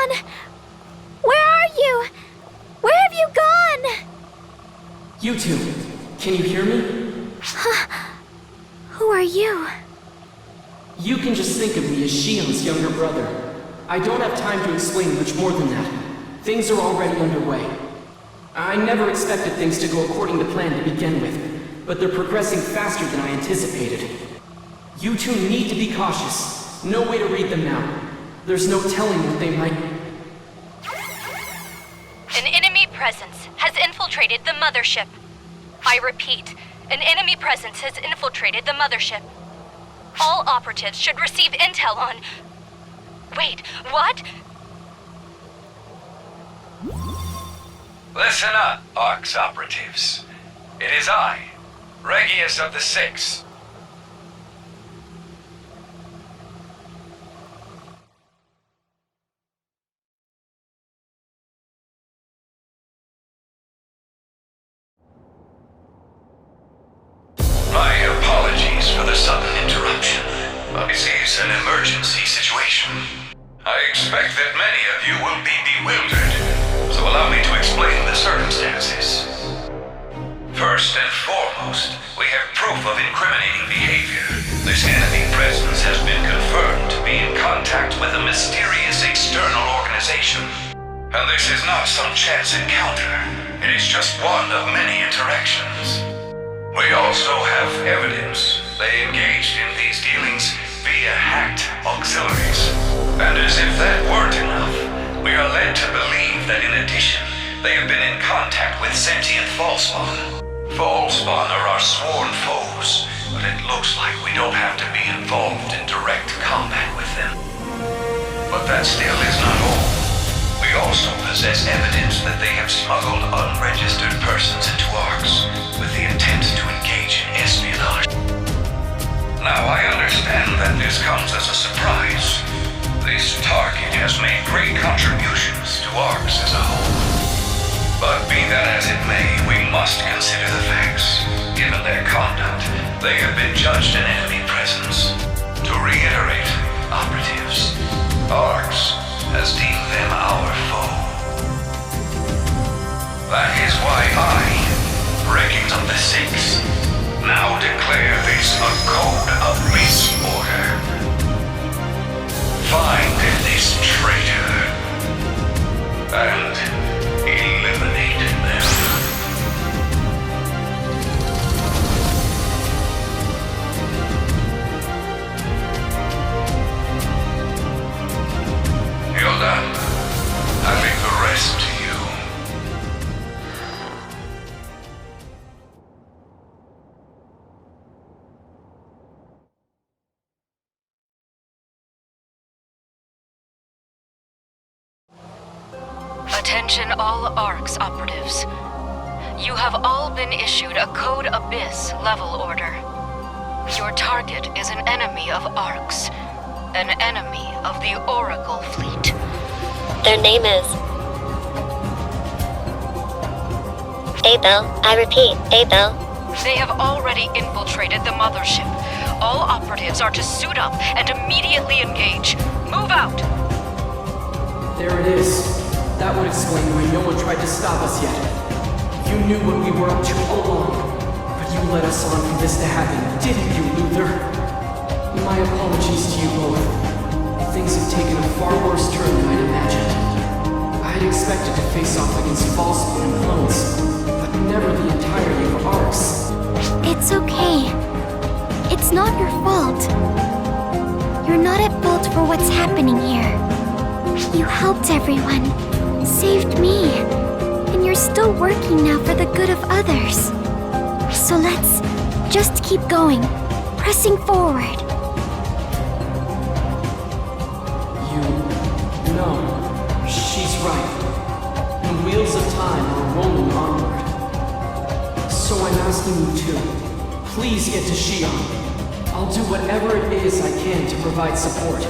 Xion! Where are you? Where have you gone? You two, can you hear me? Who are you? You can just think of me as Xion's younger brother. I don't have time to explain much more than that. Things are already underway. I never expected things to go according to plan to begin with, but they're progressing faster than I anticipated. You two need to be cautious. No way to read them now. There's no telling what they might... An enemy presence has infiltrated the Mothership. I repeat, an enemy presence has infiltrated the Mothership. All operatives should receive intel on... Wait, what? Listen up, ARX operatives. It is I, Regius of the Six. My apologies for the sudden interruption. This is an emergency situation. I expect that many of you will be bewildered, so allow me to explain the circumstances. First and foremost, we have proof of incriminating behavior. This enemy presence has been confirmed to be in contact with a mysterious external organization. And this is not some chance encounter. It is just one of many interactions. We also have evidence they engaged in these dealings via hacked auxiliaries. And as if that weren't enough, we are led to believe that in addition, they have been in contact with sentient Falspawn. Falspawn are our sworn foes, but it looks like we don't have to be involved in direct combat with them. But that still is not all. We also possess evidence that they have smuggled unregistered persons into ARX with the intent to engage in espionage. Now I understand that this comes as a surprise. This target has made great contributions to ARX as a whole. But be that as it may, we must consider the facts. Given their conduct, they have been judged an enemy presence. To reiterate, operatives, ARX has deemed them our foe. That is why I, Regius of the Six, now declare this a code of misorder. Find this traitor and eliminate them. Hilda, I leave the rest to you. Attention all ARX operatives. You have all been issued a Code Abyss level order. Your target is an enemy of ARX. An enemy of the Oracle fleet. Their name is... Abel. I repeat, Abel. They have already infiltrated the Mothership. All operatives are to suit up and immediately engage. Move out! There it is. That would explain why no one tried to stop us yet. You knew what we were up to all along, but you led us on for this to happen, didn't you, Luther? My apologies to you both. Things have taken a far worse turn than I'd imagined. I had expected to face off against Falspawn and clones, but never the entirety of ARX. It's okay. It's not your fault. You're not at fault for what's happening here. You helped everyone, saved me, and you're still working now for the good of others. So let's just keep going, pressing forward. No, she's right. The wheels of time are rolling onward. So I'm asking you to, please get to Xion. I'll do whatever it is I can to provide support.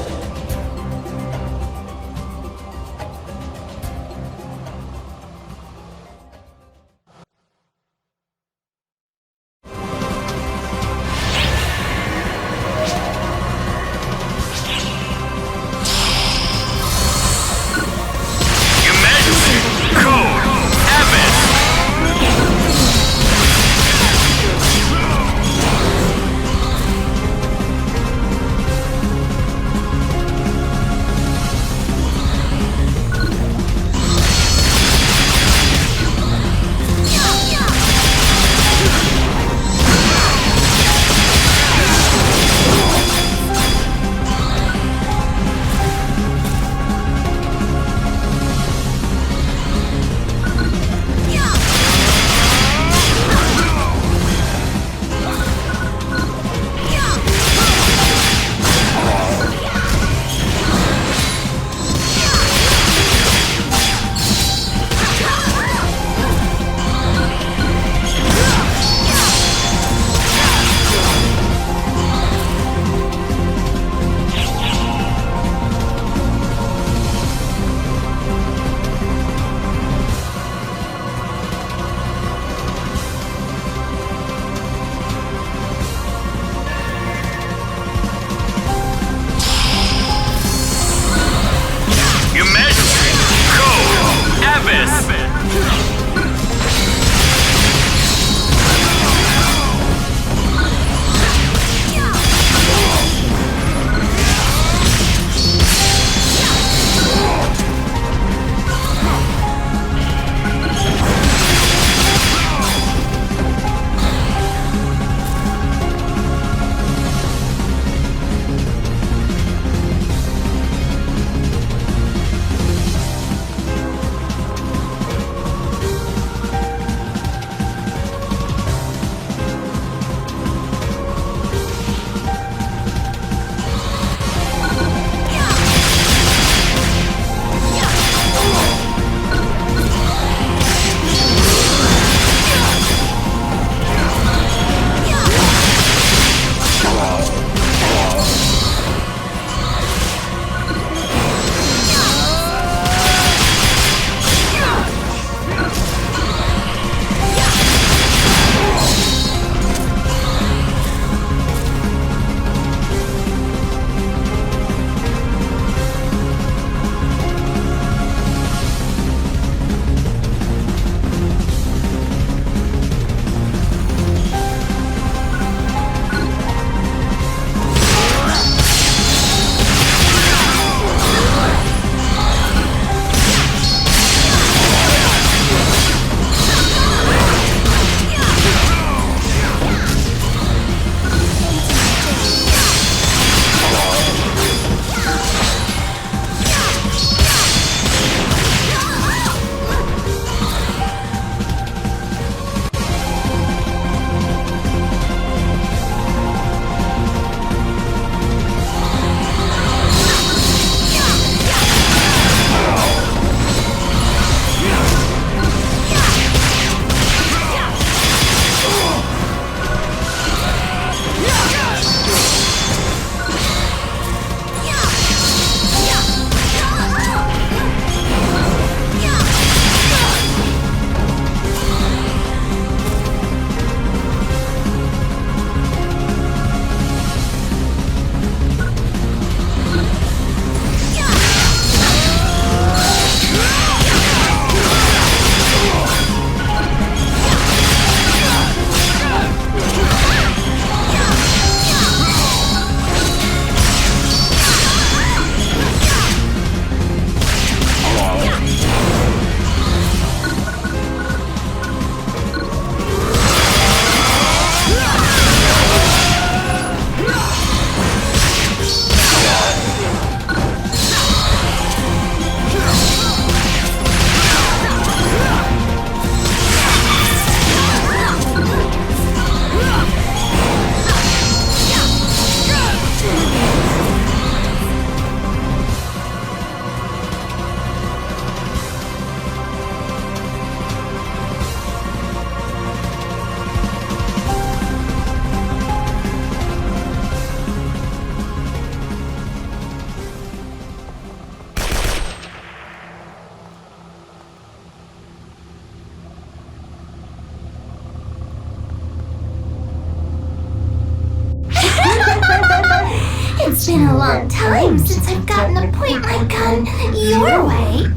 been a long time since I've gotten to point my gun your way.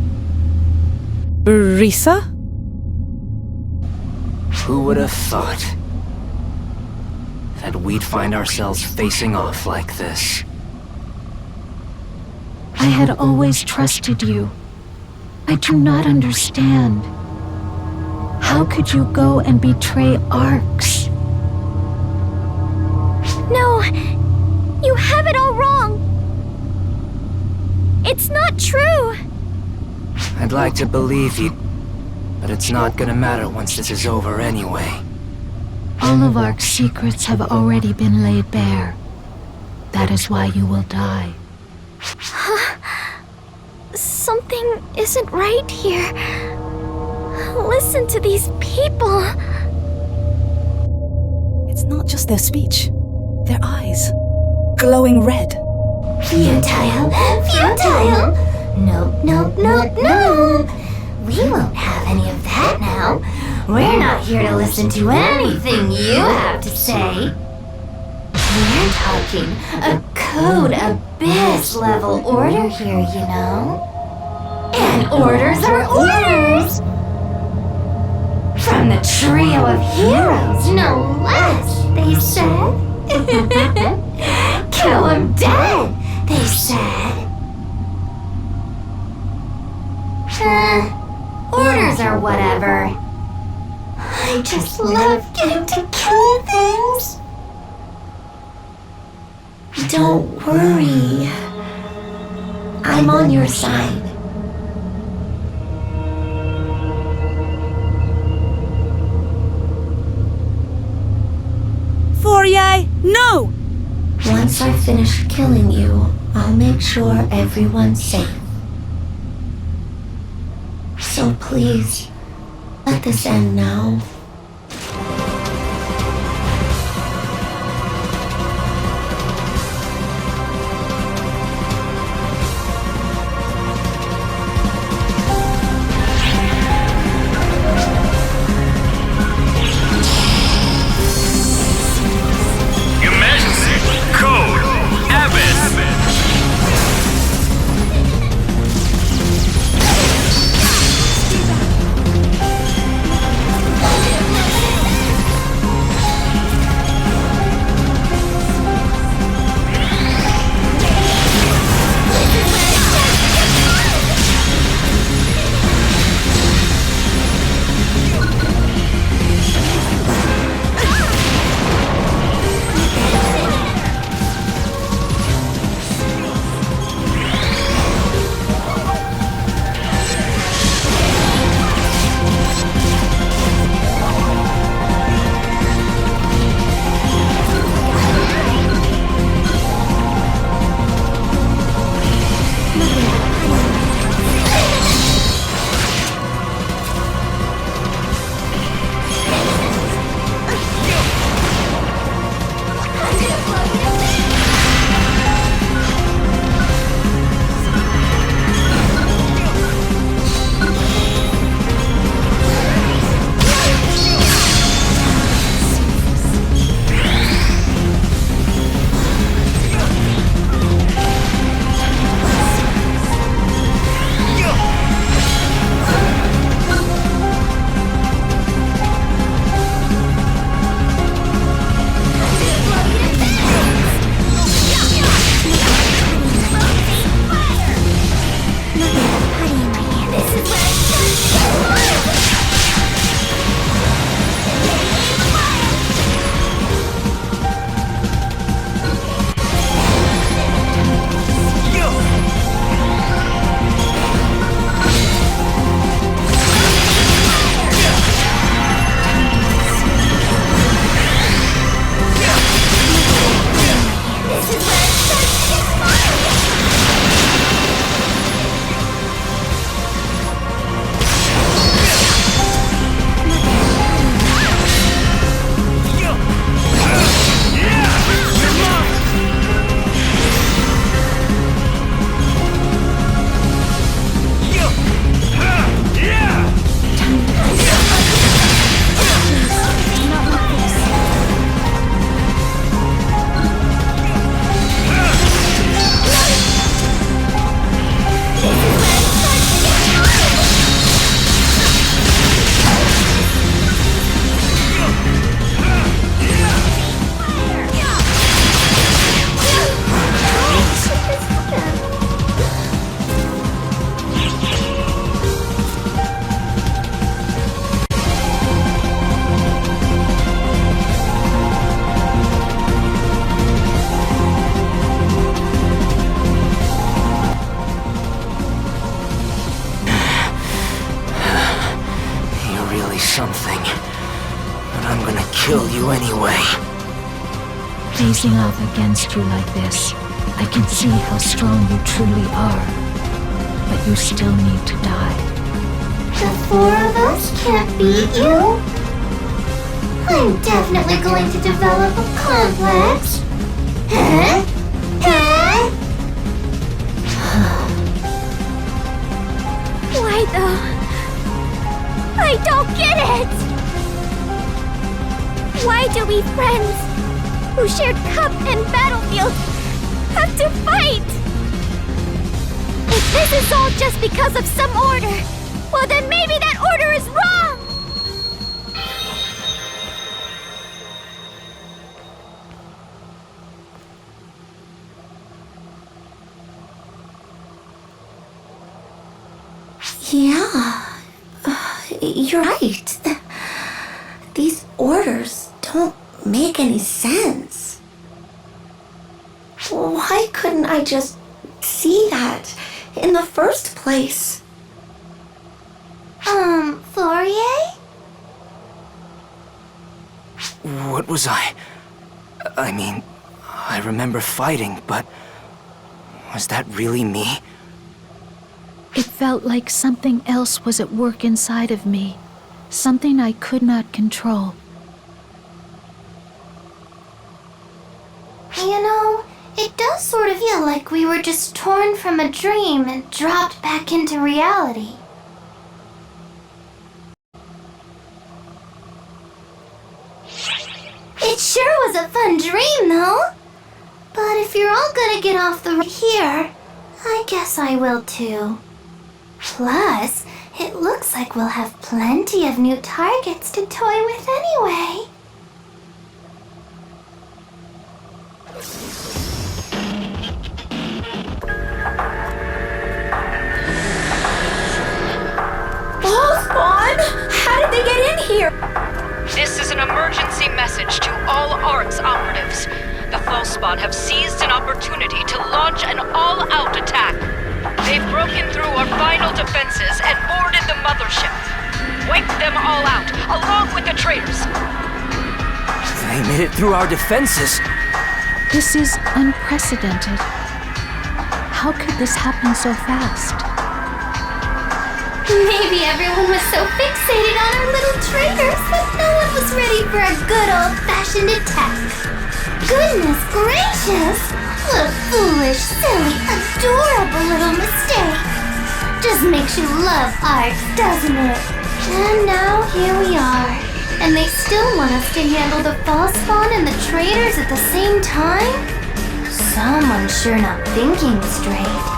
Risa? Who would have thought that we'd find ourselves facing off like this? I had always trusted you. I do not understand. How could you go and betray Arx? No, you have it all wrong. It's not true. I'd like to believe you, but it's not gonna matter once this is over anyway. All of Arc's secrets have already been laid bare. That is why you will die. Something isn't right here. Listen to these people. It's not just their speech. Their eyes. Glowing red. Futile, futile. Nope, nope, nope, nope. We won't have any of that now. We're not here to listen to anything you have to say. We're talking a Code Abyss level order here, you know? And orders are orders! From the trio of heroes, no less, they said. Kill him dead, they said. Orders or whatever. I just love getting to kill things. Don't worry. I'm on your side. Fourier, no! Once I finish killing you, I'll make sure everyone's safe. So please, let this end now. facing off against you like this, I can see how strong you truly are. But you still need to die. The four of us can't beat you? I'm definitely going to develop a complex. Huh? Huh? Why though? I don't get it! Why do we friends, who shared cup and battlefield, have to fight? If this is all just because of some order, well then maybe that order is wrong! Yeah, you're right. These orders don't make any sense. Why couldn't I just see that in the first place? Fourier? What was I? I mean, I remember fighting, but was that really me? It felt like something else was at work inside of me. Something I could not control. You know, it does sort of feel like we were just torn from a dream and dropped back into reality. It sure was a fun dream, though. But if you're all gonna get off the road here, I guess I will too. Plus, it looks like we'll have plenty of new targets to toy with anyway. Spawn! How did they get in here? This is an emergency message to all ARCS operatives. The Falspawn have seized an opportunity to launch an all-out attack. They've broken through our final defenses and boarded the Mothership. Wipe them all out, along with the traitors. They made it through our defenses. This is unprecedented. How could this happen so fast? Maybe everyone was so fixated on our little traitors that no one was ready for a good old-fashioned attack. Goodness gracious! What a foolish, silly, adorable little mistake. Just makes you love art, doesn't it? And now here we are. And they still want us to handle the Falspawn and the traitors at the same time? Someone's sure not thinking straight.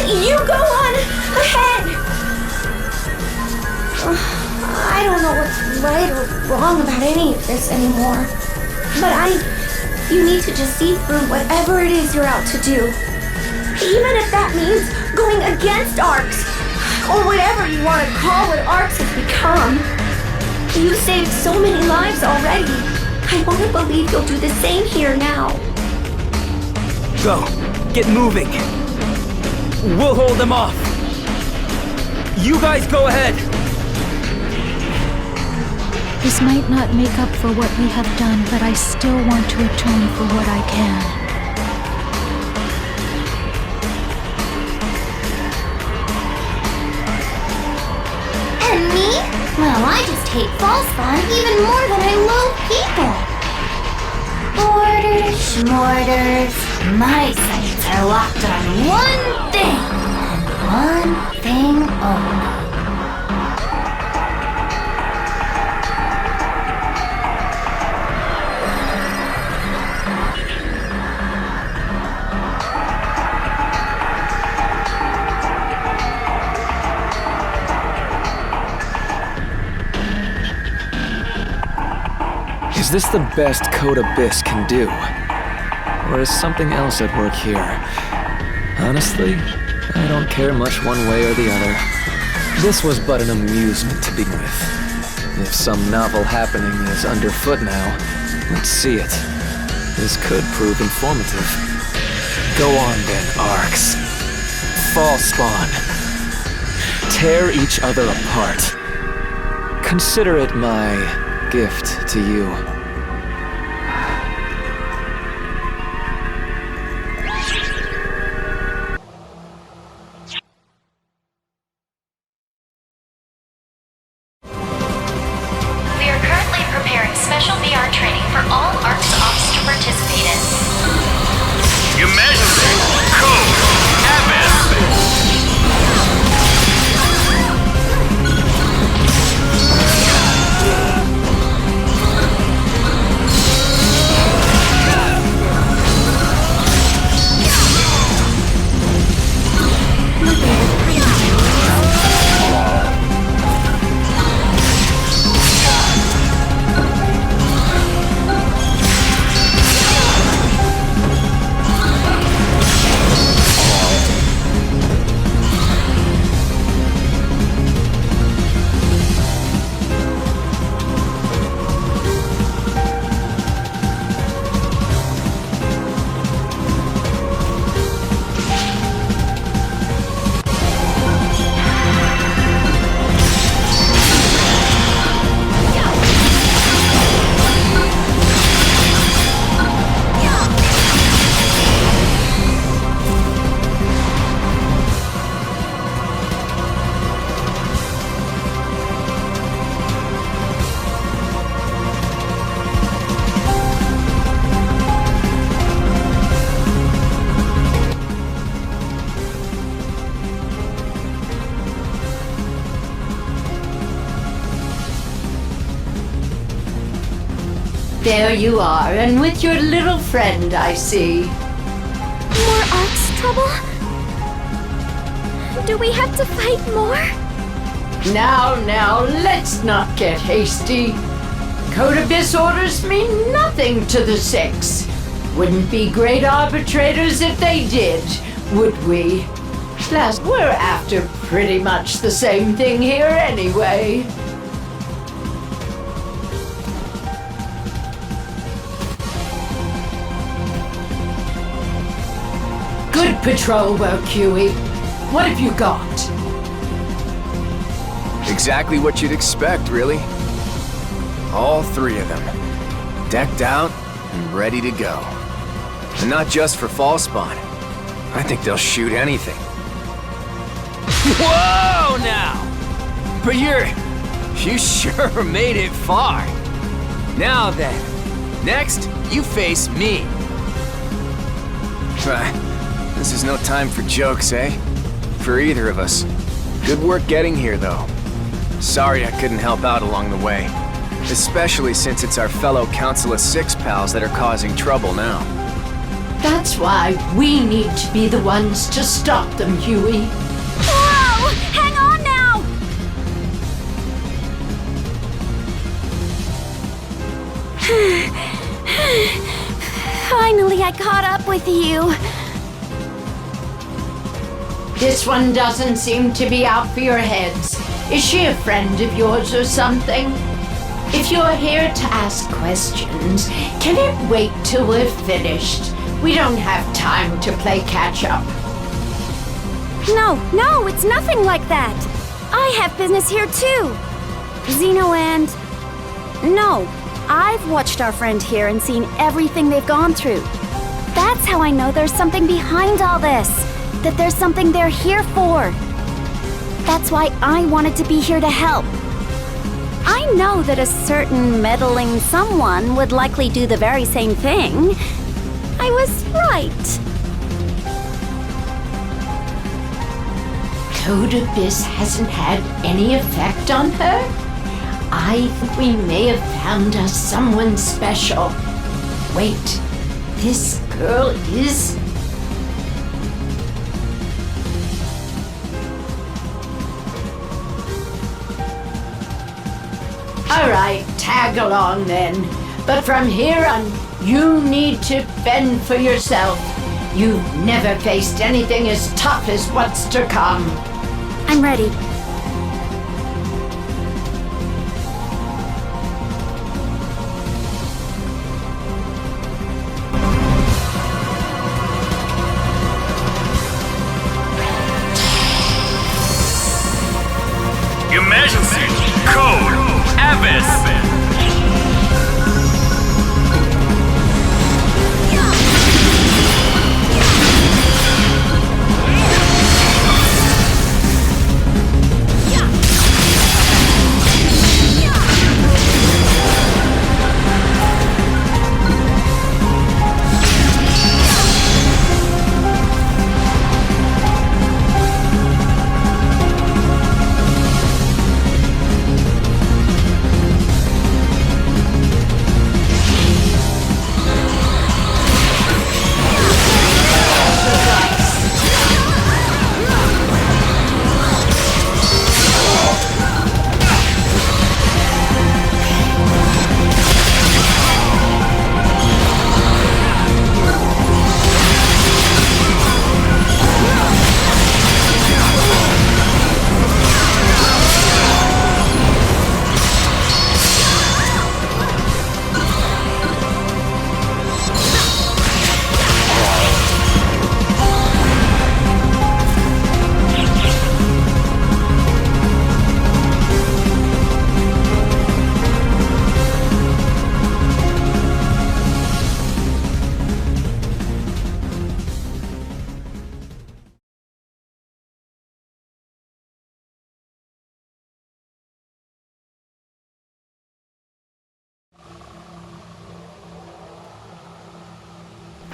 You go on ahead! I don't know what's right or wrong about any of this anymore. But you need to just see through whatever it is you're out to do. Even if that means going against ARCS, or whatever you want to call what ARCS has become. You saved so many lives already. I want to believe you'll do the same here now. Go. Get moving. We'll hold them off. You guys go ahead. This might not make up for what we have done, but I still want to atone for what I can. And me? Well, I just hate Falspawn even more than I loathe people. Orders, schmorders, my sights are locked on one thing, and one thing only. Is this the best Code Abyss can do? Or is something else at work here? Honestly, I don't care much one way or the other. This was but an amusement to begin with. If some novel happening is underfoot now, let's see it. This could prove informative. Go on then, ARCS. fall spawn. Tear each other apart. Consider it my gift to you. We are currently preparing special VR training for all ARC's ops to participate in. Humanity, code, abyss. There you are, and with your little friend, I see. More Arc's trouble? Do we have to fight more? Now, let's not get hasty. Code Abyss orders mean nothing to the Six. Wouldn't be great arbitrators if they did, would we? Plus, we're after pretty much the same thing here anyway. Good patrol work, Huey. What have you got? Exactly what you'd expect, really. All three of them. Decked out and ready to go. And not just for fall spawn. I think they'll shoot anything. Whoa now! But you sure made it far. Now then, next, you face me. This is no time for jokes, eh? For either of us. Good work getting here, though. Sorry I couldn't help out along the way. Especially since it's our fellow Council of Six pals that are causing trouble now. That's why we need to be the ones to stop them, Huey. Whoa! Hang on now! Finally, I caught up with you. This one doesn't seem to be out for your heads. Is she a friend of yours or something? If you're here to ask questions, can it wait till we're finished? We don't have time to play catch-up. No, it's nothing like that. I have business here too. Xeno and... No, I've watched our friend here and seen everything they've gone through. That's how I know there's something behind all this. That there's something they're here for. That's why I wanted to be here to help. I know that a certain meddling someone would likely do the very same thing. I was right. Code Abyss hasn't had any effect on her? I think we may have found us someone special. Wait, this girl is... Alright, tag along then. But from here on, you need to fend for yourself. You've never faced anything as tough as what's to come. I'm ready.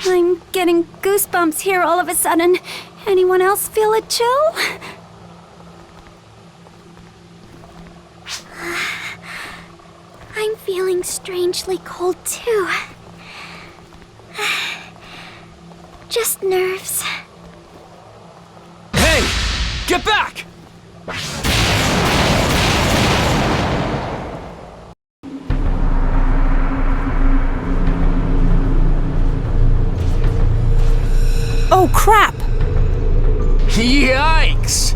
I'm getting goosebumps here all of a sudden. Anyone else feel a chill? I'm feeling strangely cold too. Just nerves. Hey! Get back! Oh, crap! Yikes!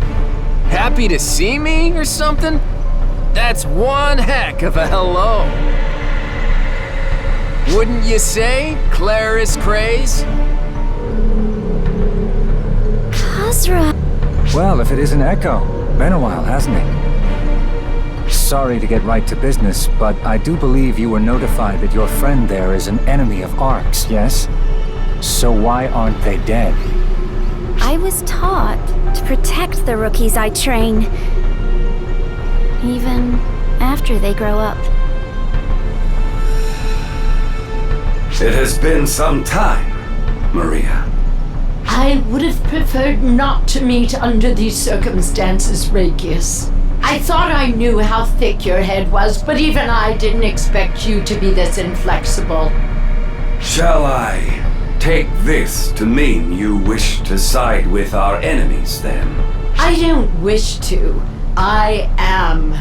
Happy to see me or something? That's one heck of a hello. Wouldn't you say, Clarice Craze? Khazra. Well, if it is an echo, been a while, hasn't it? Sorry to get right to business, but I do believe you were notified that your friend there is an enemy of Ark's, yes? So why aren't they dead? I was taught to protect the rookies I train. Even after they grow up. It has been some time, Maria. I would have preferred not to meet under these circumstances, Rakius. I thought I knew how thick your head was, but even I didn't expect you to be this inflexible. Shall I take this to mean you wish to side with our enemies, then? I don't wish to. I am.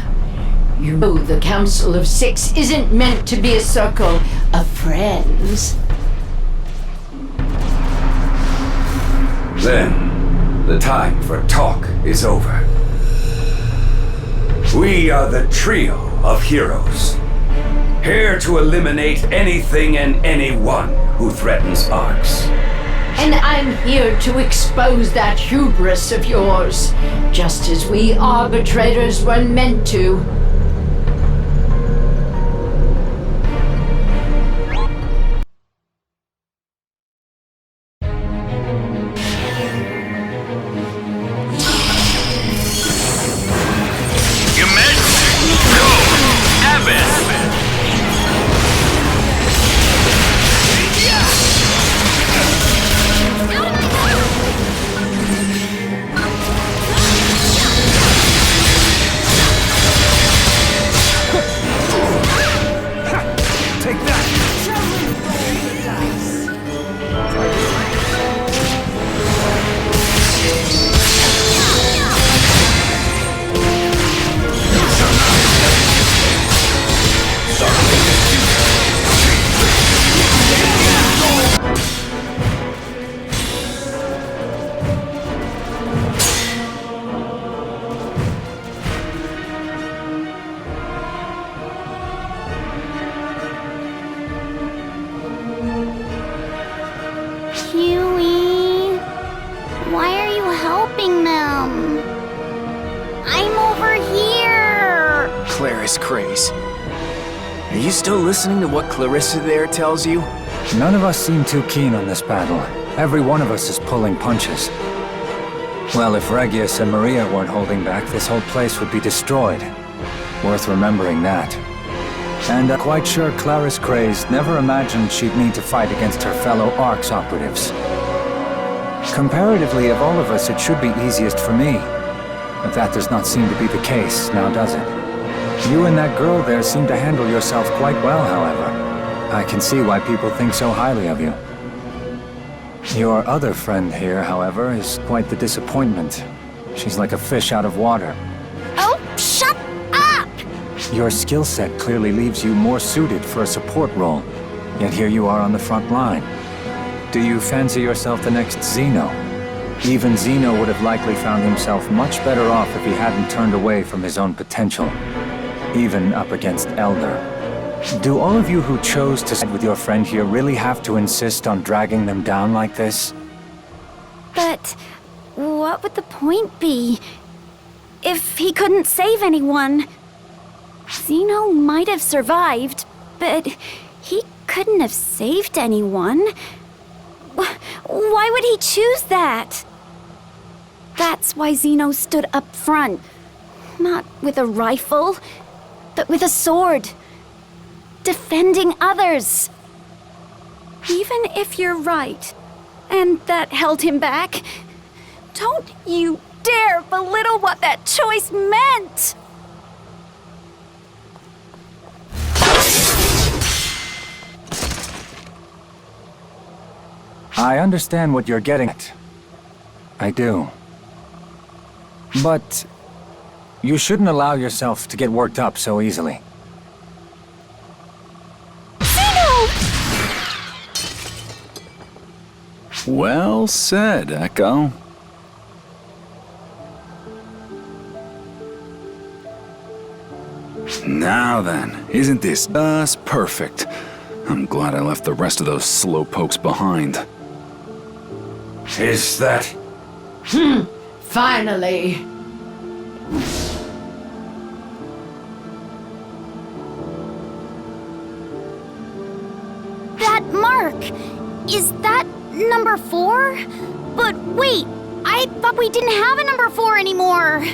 You know the Council of Six isn't meant to be a circle of friends. Then, the time for talk is over. We are the trio of heroes, here to eliminate anything and anyone who threatens Arx. And I'm here to expose that hubris of yours, just as we arbitrators were meant to. Huey, why are you helping them? I'm over here! Clarice Craze. Are you still listening to what Clarissa there tells you? None of us seem too keen on this battle. Every one of us is pulling punches. Well, if Regius and Maria weren't holding back, this whole place would be destroyed. Worth remembering that. And I'm quite sure Clarice Craze never imagined she'd need to fight against her fellow Arx operatives. Comparatively, of all of us, it should be easiest for me. But that does not seem to be the case, now does it? You and that girl there seem to handle yourself quite well, however. I can see why people think so highly of you. Your other friend here, however, is quite the disappointment. She's like a fish out of water. Oh, shut up! Your skill set clearly leaves you more suited for a support role, yet here you are on the front line. Do you fancy yourself the next Xeno? Even Xeno would have likely found himself much better off if he hadn't turned away from his own potential, even up against Elder. Do all of you who chose to side with your friend here really have to insist on dragging them down like this? But what would the point be? If he couldn't save anyone? Xeno might have survived, but he couldn't have saved anyone. Why would he choose that? That's why Xeno stood up front. Not with a rifle, but with a sword. Defending others. Even if you're right, and that held him back, don't you dare belittle what that choice meant! I understand what you're getting at. I do. But you shouldn't allow yourself to get worked up so easily. Well said, Echo. Now then, isn't this just perfect? I'm glad I left the rest of those slowpokes behind. Is that... Finally. That mark! Is that number 4? But wait, I thought we didn't have a number 4 anymore!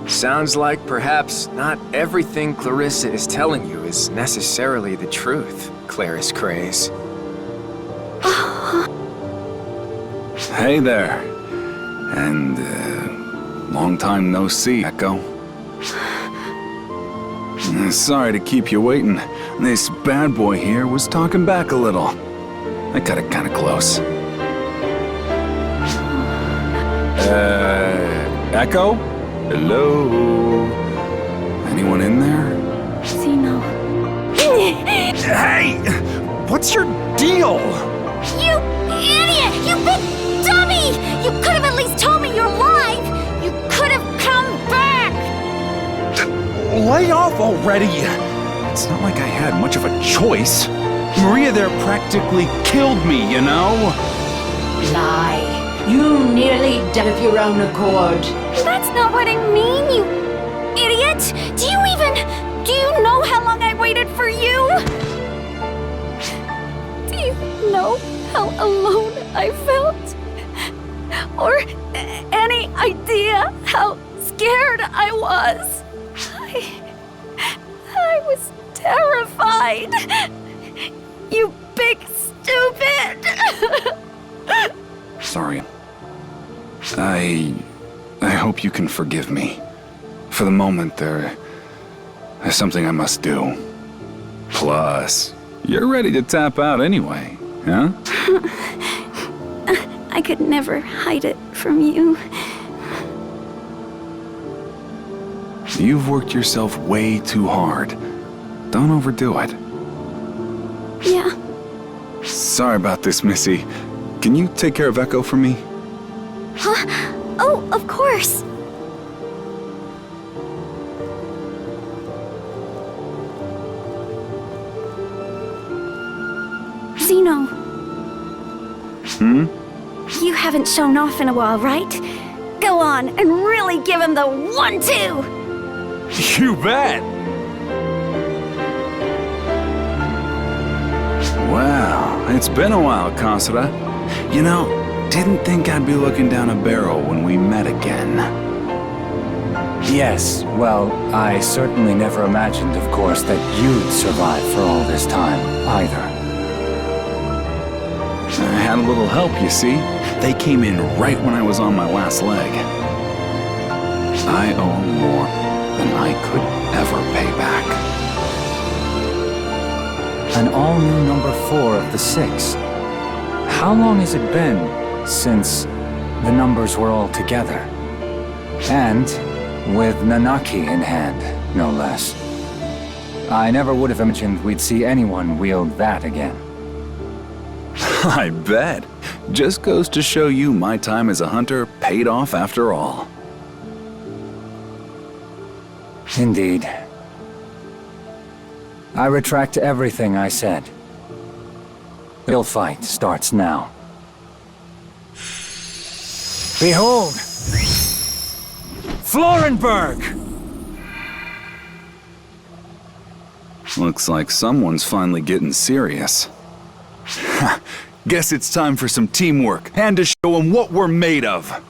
Sounds like perhaps not everything Clarissa is telling you is necessarily the truth, Claris Craze. Hey there. And, long time no see, Echo. Sorry to keep you waiting. This bad boy here was talking back a little. I got it kinda close. Echo? Hello? Anyone in there? Zeno. Hey! What's your deal? You idiot! You big dummy! You could have at least told me you're alive! You could have come back! Lay off already! It's not like I had much of a choice. Maria there practically killed me, you know? Lie. You nearly died of your own accord. That's not what I mean, you idiot! Do you know how long I waited for you? Do you know how alone I felt? Or any idea how scared I was? I was terrified. You big stupid! Sorry. I hope you can forgive me. For the moment, there's something I must do. Plus, you're ready to tap out anyway, huh? I could never hide it from you. You've worked yourself way too hard. Don't overdo it. Yeah. Sorry about this, Missy. Can you take care of Echo for me? Huh? Oh, of course! Zeno. Hmm? You haven't shown off in a while, right? Go on and really give him the 1-2! You bet! Wow, it's been a while, Kasura. You know, didn't think I'd be looking down a barrel when we met again. Yes, well, I certainly never imagined, of course, that you'd survive for all this time, either. I had a little help, you see. They came in right when I was on my last leg. I owe more than I could ever pay back. An all-new number 4 of the 6. How long has it been since the numbers were all together? And with Nanaki in hand, no less. I never would have imagined we'd see anyone wield that again. I bet. Just goes to show you my time as a hunter paid off after all. Indeed. I retract everything I said. The real fight starts now. Behold! Florenberg! Looks like someone's finally getting serious. Guess it's time for some teamwork, and to show them what we're made of.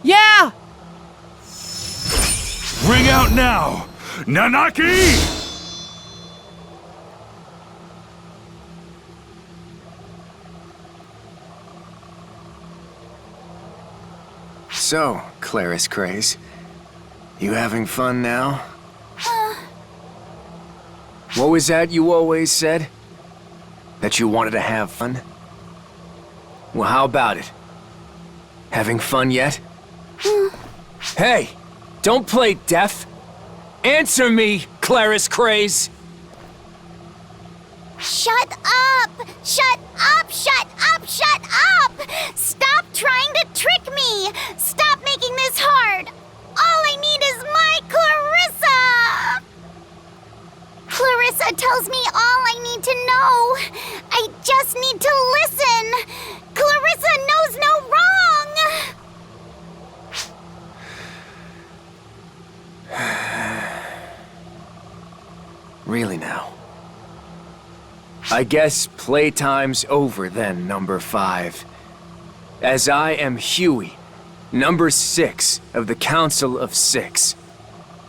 Yeah! Ring out now! Nanaki! So, Claris Craze, you having fun now? What was that you always said? That you wanted to have fun? Well, how about it? Having fun yet? Hey! Don't play deaf! Answer me, Claris Craze! Shut up! Shut up! Shut up! Shut up! Stop trying to trick me! Stop making this hard! All I need is my Clarissa! Clarissa tells me all I need to know. I just need to listen. Clarissa knows no wrong! Really now? I guess playtime's over then, number 5. As I am Huey, number 6 of the Council of 6,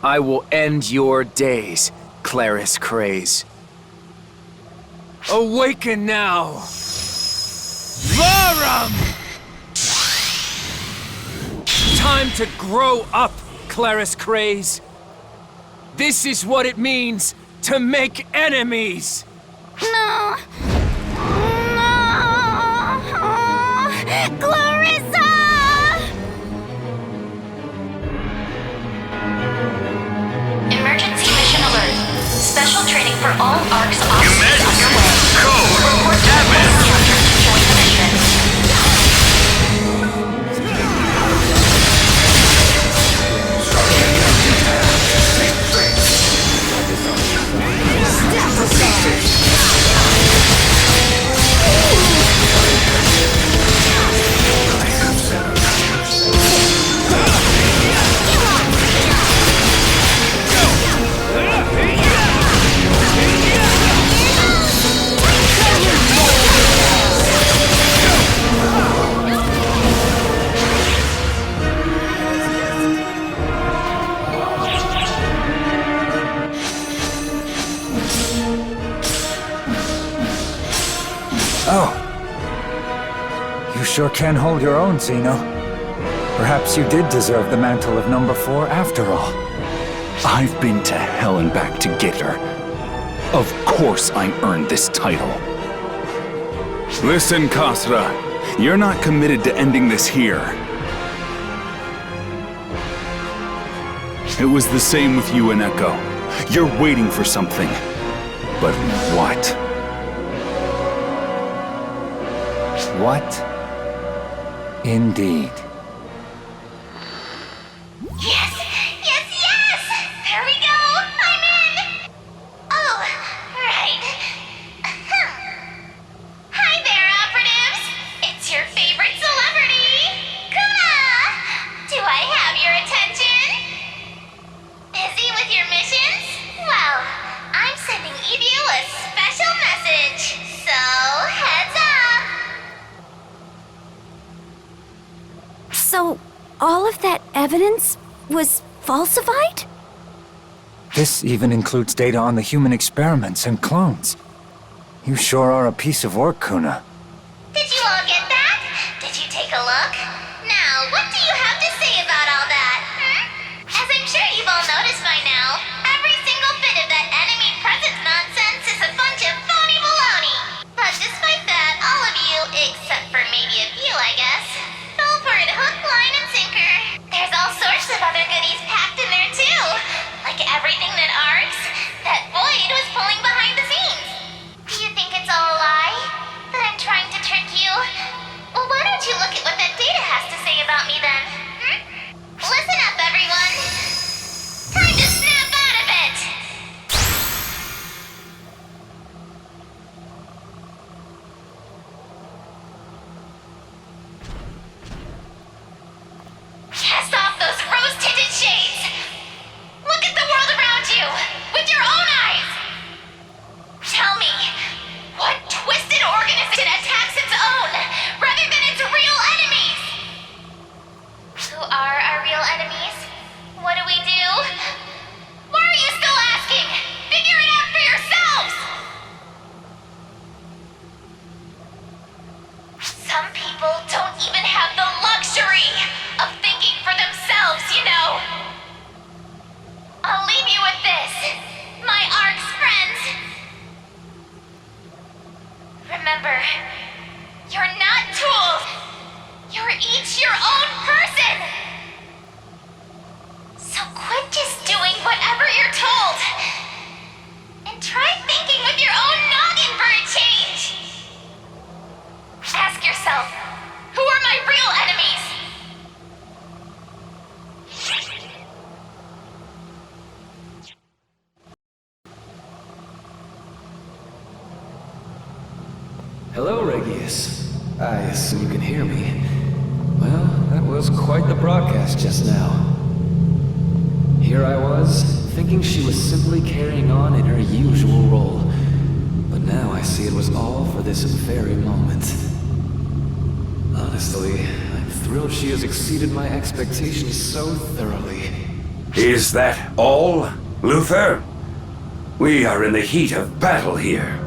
I will end your days, Claris Craze. Awaken now! Varum! Time to grow up, Claris Craze. This is what it means to make enemies! No! No! Clarissa! Emergency mission alert. Special training for all ARC's officers underway. Report to the instructor to join the mission. Oh. You sure can hold your own, Xeno. Perhaps you did deserve the mantle of number 4 after all. I've been to hell and back to get her. Of course I earned this title. Listen, Kasra. You're not committed to ending this here. It was the same with you and Echo. You're waiting for something. But what? What? Indeed. Yes! Yes, yes! There we go! I'm in! Oh, right. Hi there, operatives! It's your favorite celebrity, Kuna! Do I have your attention? Busy with your missions? Well, I'm sending you a special message, so heads up! So, all of that evidence was falsified? This even includes data on the human experiments and clones. You sure are a piece of work, Kuna. Did you all get that? Did you take a look? Now, what do you have to say about all that? As I'm sure you've all noticed by now, every single bit of that enemy presence nonsense is a bunch of phony baloney. But despite that, all of you, except for maybe a few, I guess, fell for it hook, line, and sinker. There's all sorts of other goodies packed in there too. Like everything that that Void was pulling behind the scenes. Do you think it's all a lie? That I'm trying remember. You're not tools. You're each your own person. So quit just doing whatever you're told. And try thinking with your own noggin for a change. Ask yourself, who are my real enemies? Hello, Regius. I assume you can hear me. Well, that was quite the broadcast just now. Here I was, thinking she was simply carrying on in her usual role. But now I see it was all for this very moment. Honestly, I'm thrilled she has exceeded my expectations so thoroughly. Is that all, Luther? We are in the heat of battle here.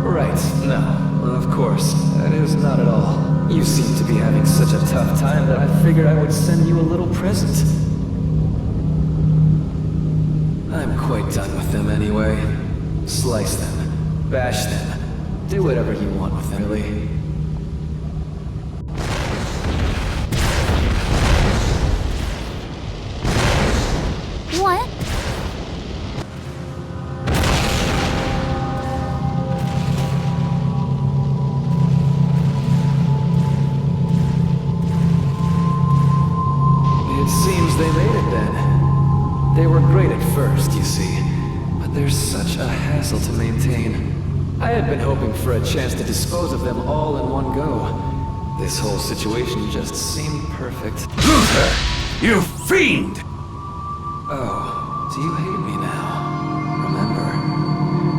Right, no, of course, that is not at all. You seem to be having such a tough time that I figured I would send you a little present. I'm quite done with them anyway. Slice them, bash them, do whatever you want with them, really. What? It seems they made it then. They were great at first, you see, but they're such a hassle to maintain. I had been hoping for a chance to dispose of them all in one go. This whole situation just seemed perfect. Luther! You fiend! Oh, do you hate me now? Remember,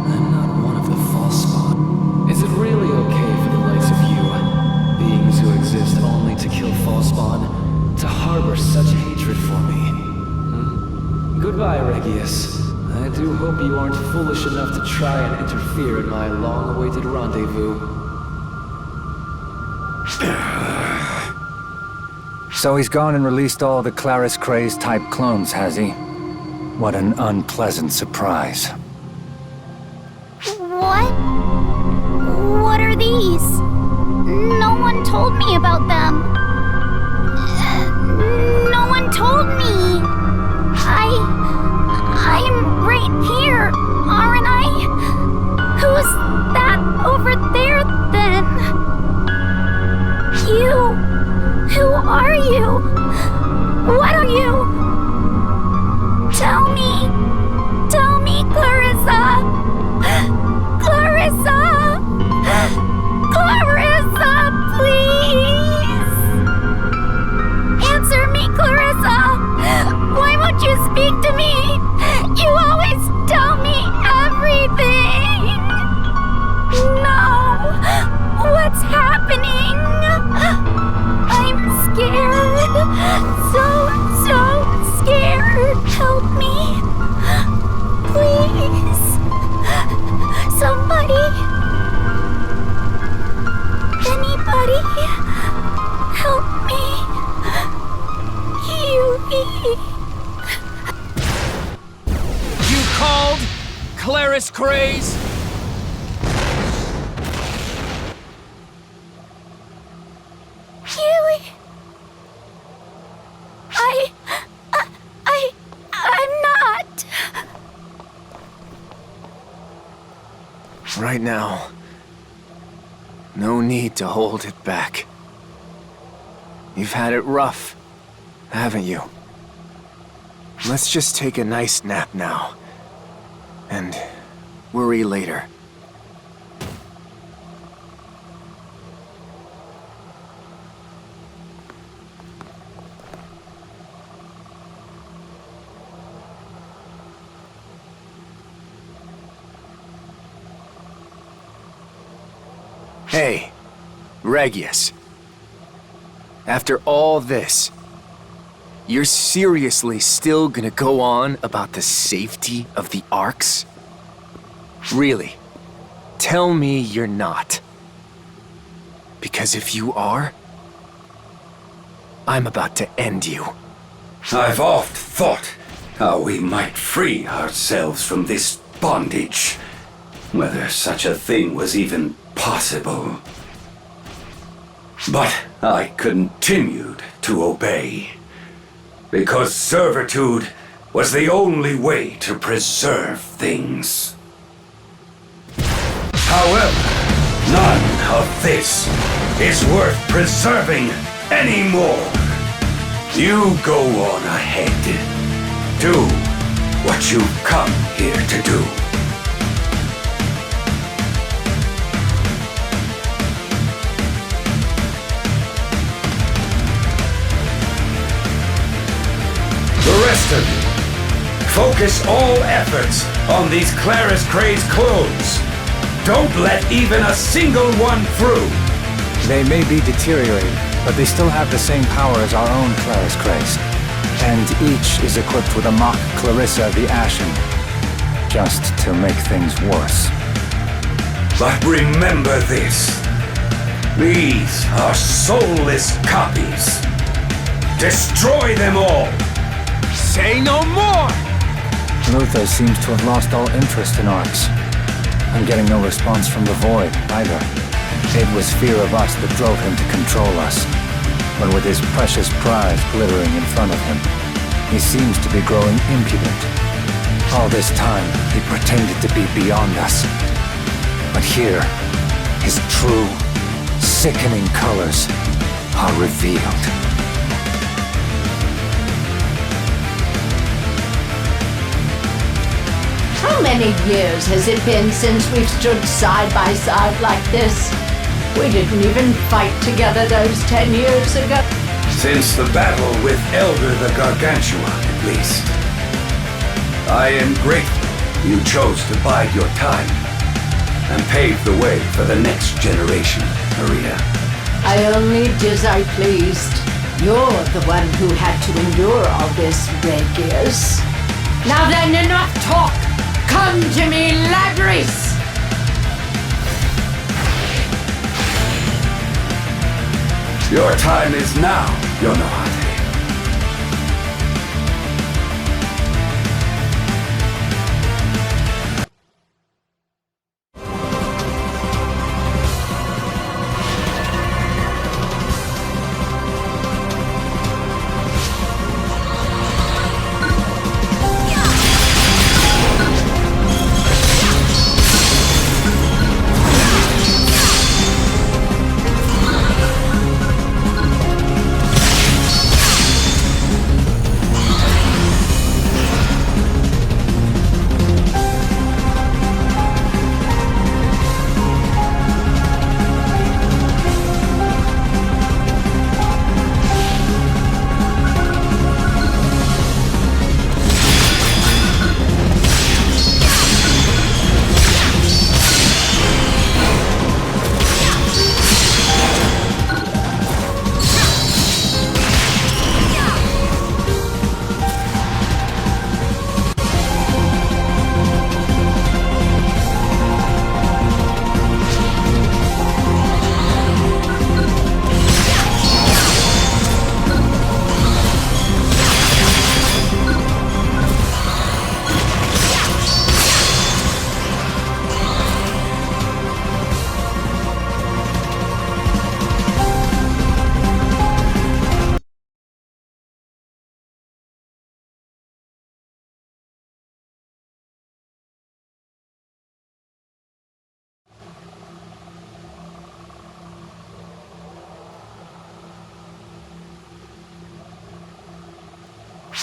I'm not one of the false spawn. Is it really okay for the likes of you, beings who exist only to kill false spawn, to harbor such hatred for me? Goodbye, Regius. I do hope you aren't foolish enough to try and interfere in my long-awaited rendezvous. So he's gone and released all the Claris Craze type clones, has he? What an unpleasant surprise. What? What are these? No one told me about them. No one told me. I'm right here, aren't I? Who's that over there, then? You... Who are you? What are you? Tell me, Clarissa! Clarissa! Clarissa, please! Answer me, Clarissa! Why won't you speak to me? You always tell me everything! No! What's happening? I'm scared! So scared! Help me! Please! Somebody! Anybody! Help me! Huey! You called? Claris Craze? Huey! I'm not! Right now, no need to hold it back. You've had it rough, haven't you? Let's just take a nice nap now, and worry later. Hey, Regius. After all this, you're seriously still gonna go on about the safety of the Arks? Really? Tell me you're not. Because if you are, I'm about to end you. I've oft thought how we might free ourselves from this bondage. whether such a thing was even possible. But I continued to obey, because servitude was the only way to preserve things. However, none of this is worth preserving anymore. You go on ahead. Do what you've come here to do. The rest of you, focus all efforts on these Claris Gray's clones. Don't let even a single one through. They may be deteriorated, but they still have the same power as our own Claris Grace. And each is equipped with a mock Clarissa the Ashen, just to make things worse. But remember this. These are soulless copies. Destroy them all! Say no more! Luther seems to have lost all interest in Arx. I'm getting no response from the Void, either. It was fear of us that drove him to control us. But with his precious prize glittering in front of him, he seems to be growing impudent. All this time, he pretended to be beyond us. But here, his true, sickening colors are revealed. How many years has it been since we've stood side by side like this? We didn't even fight together those 10 years ago. Since the battle with Elder the Gargantua, at least. I am grateful you chose to bide your time and pave the way for the next generation, Maria. I only did as I pleased. You're the one who had to endure all this, Regius. Now then, enough talk! Come to me, Labrys! Your time is now, Yonohate.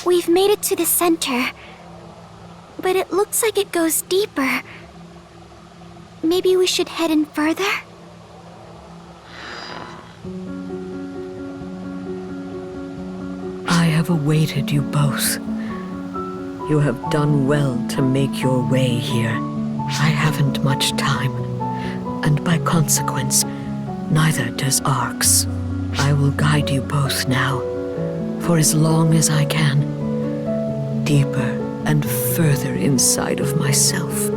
We've made it to the center, but it looks like it goes deeper. Maybe we should head in further? I have awaited you both. You have done well to make your way here. I haven't much time, and by consequence, neither does Arx. I will guide you both now, for as long as I can, deeper and further inside of myself.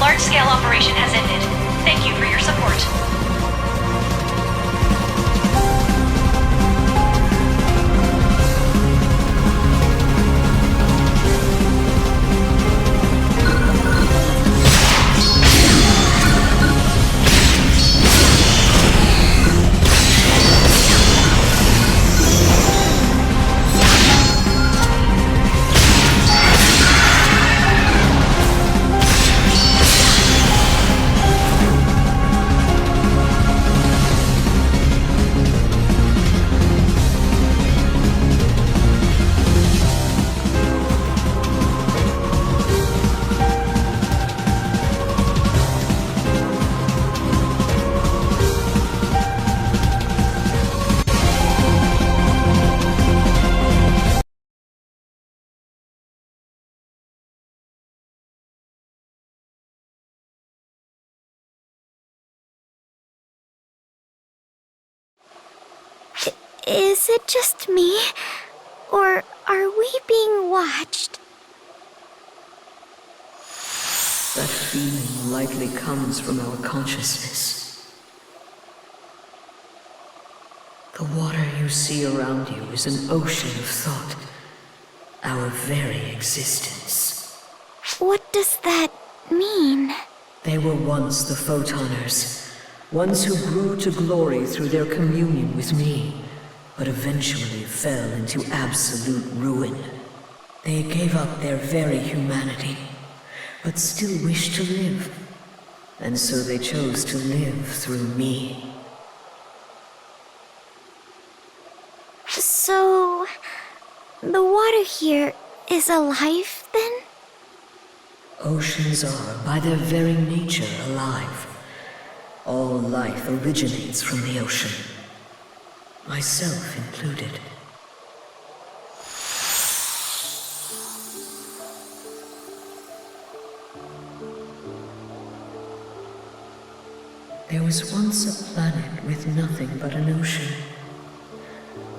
large-scale operation has ended. Thank you for your support. Is it just me? Or are we being watched? That feeling likely comes from our consciousness. The water you see around you is an ocean of thought. Our very existence. What does that mean? They were once the Photoners, ones who grew to glory through their communion with me, but eventually fell into absolute ruin. They gave up their very humanity, but still wished to live, and so they chose to live through me. So, the water here is alive then? Oceans are, by their very nature, alive. All life originates from the ocean. Myself included. There was once a planet with nothing but an ocean.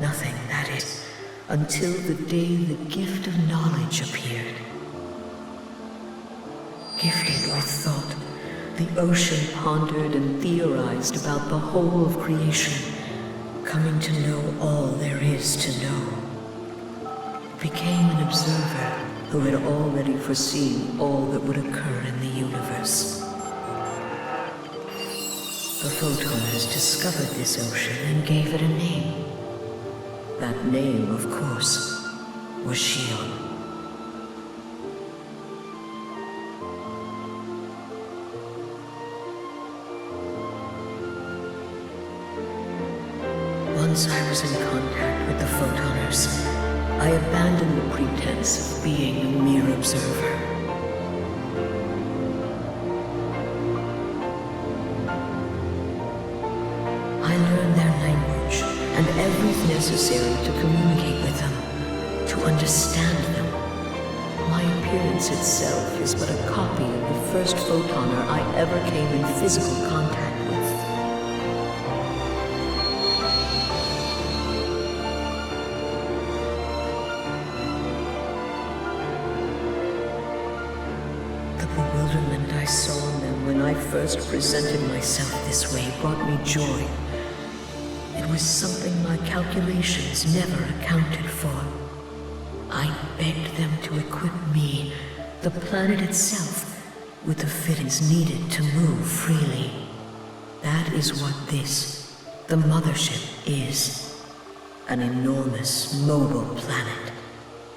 Nothing, that is, until the day the gift of knowledge appeared. Gifted with thought, the ocean pondered and theorized about the whole of creation, coming to know all there is to know. Became an observer who had already foreseen all that would occur in the universe. The Photoners discovered this ocean and gave it a name. That name, of course, was Xion. Once I was in contact with the Photoners, I abandoned the pretense of being a mere observer. I learned their language and everything necessary to communicate with them, to understand them. My appearance itself is but a copy of the first Photoner I ever came in physical contact with. The bewilderment I saw in them when I first presented myself this way brought me joy. It was something my calculations never accounted for. I begged them to equip me, the planet itself, with the fittings needed to move freely. That is what this, the Mothership, is. An enormous, mobile planet.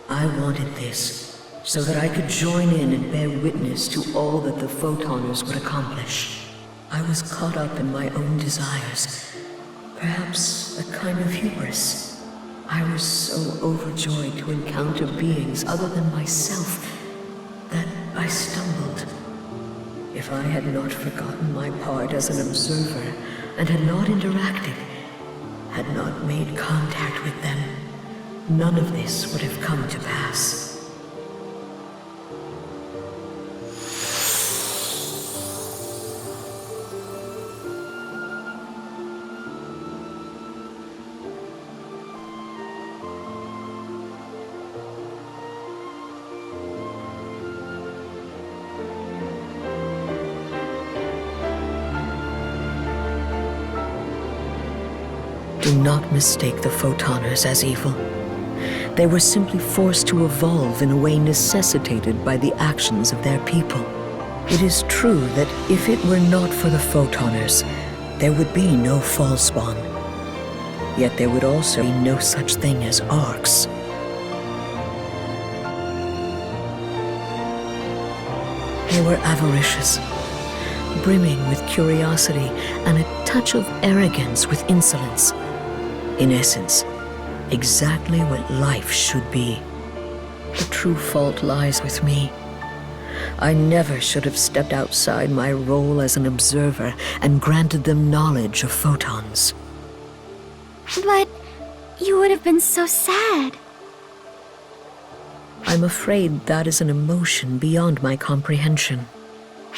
I wanted this so that I could join in and bear witness to all that the Photoners would accomplish. I was caught up in my own desires, perhaps a kind of hubris. I was so overjoyed to encounter beings other than myself that I stumbled. If I had not forgotten my part as an observer and had not interacted, had not made contact with them, none of this would have come to pass. Do not mistake the Photoners as evil. They were simply forced to evolve in a way necessitated by the actions of their people. It is true that if it were not for the Photoners, there would be no fall spawn. Yet there would also be no such thing as arcs. They were avaricious, brimming with curiosity and a touch of arrogance with insolence. In essence, exactly what life should be. The true fault lies with me. I never should have stepped outside my role as an observer and granted them knowledge of photons. But you would have been so sad. I'm afraid that is an emotion beyond my comprehension.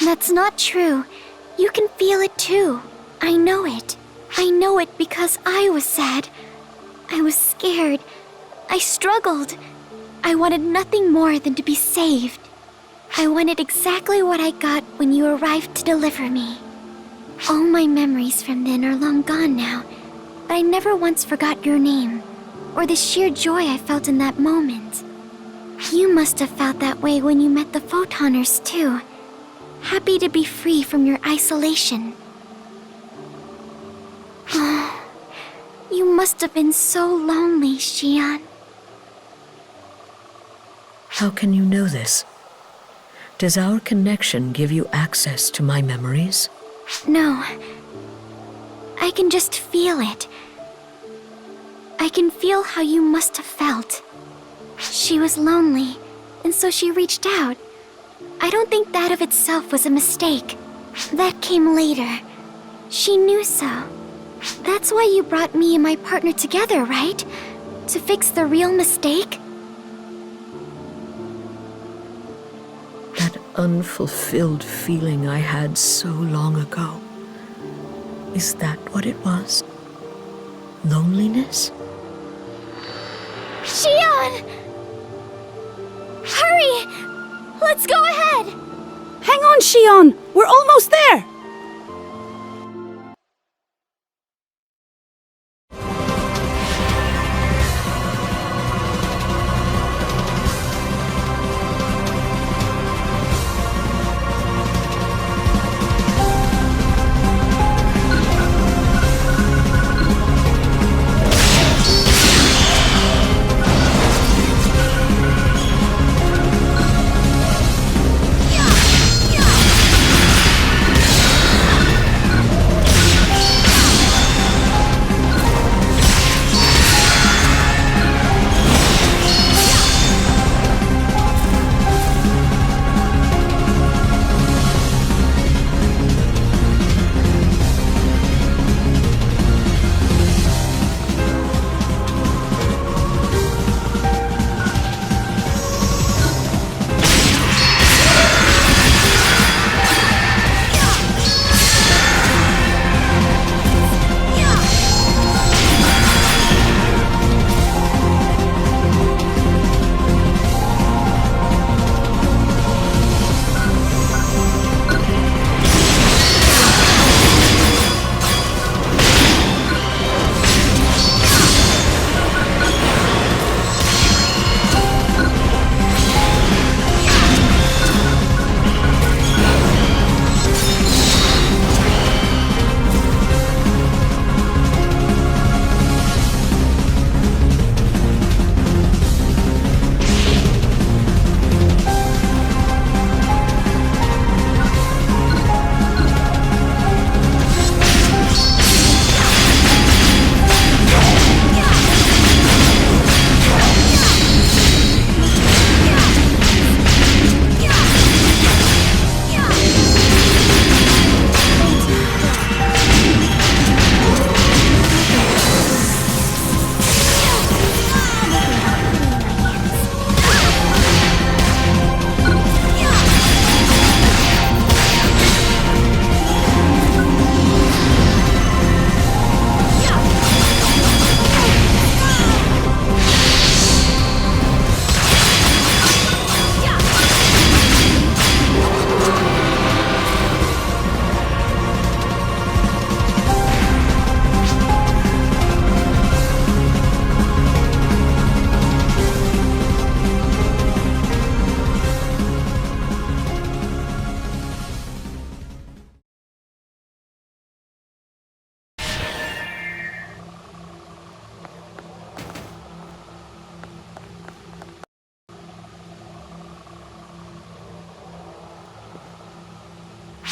That's not true. You can feel it too. I know it. I know it because I was sad. I was scared. I struggled. I wanted nothing more than to be saved. I wanted exactly what I got when you arrived to deliver me. All my memories from then are long gone now, but I never once forgot your name, or the sheer joy I felt in that moment. You must have felt that way when you met the Photoners too, happy to be free from your isolation. Oh, you must have been so lonely, Xion. How can you know this? Does our connection give you access to my memories? No. I can just feel it. I can feel how you must have felt. She was lonely, and so she reached out. I don't think that of itself was a mistake. That came later. She knew so. That's why you brought me and my partner together, right? To fix the real mistake? That unfulfilled feeling I had so long ago. Is that what it was? Loneliness? Xion! Hurry! Let's go ahead! Hang on, Xion! We're almost there!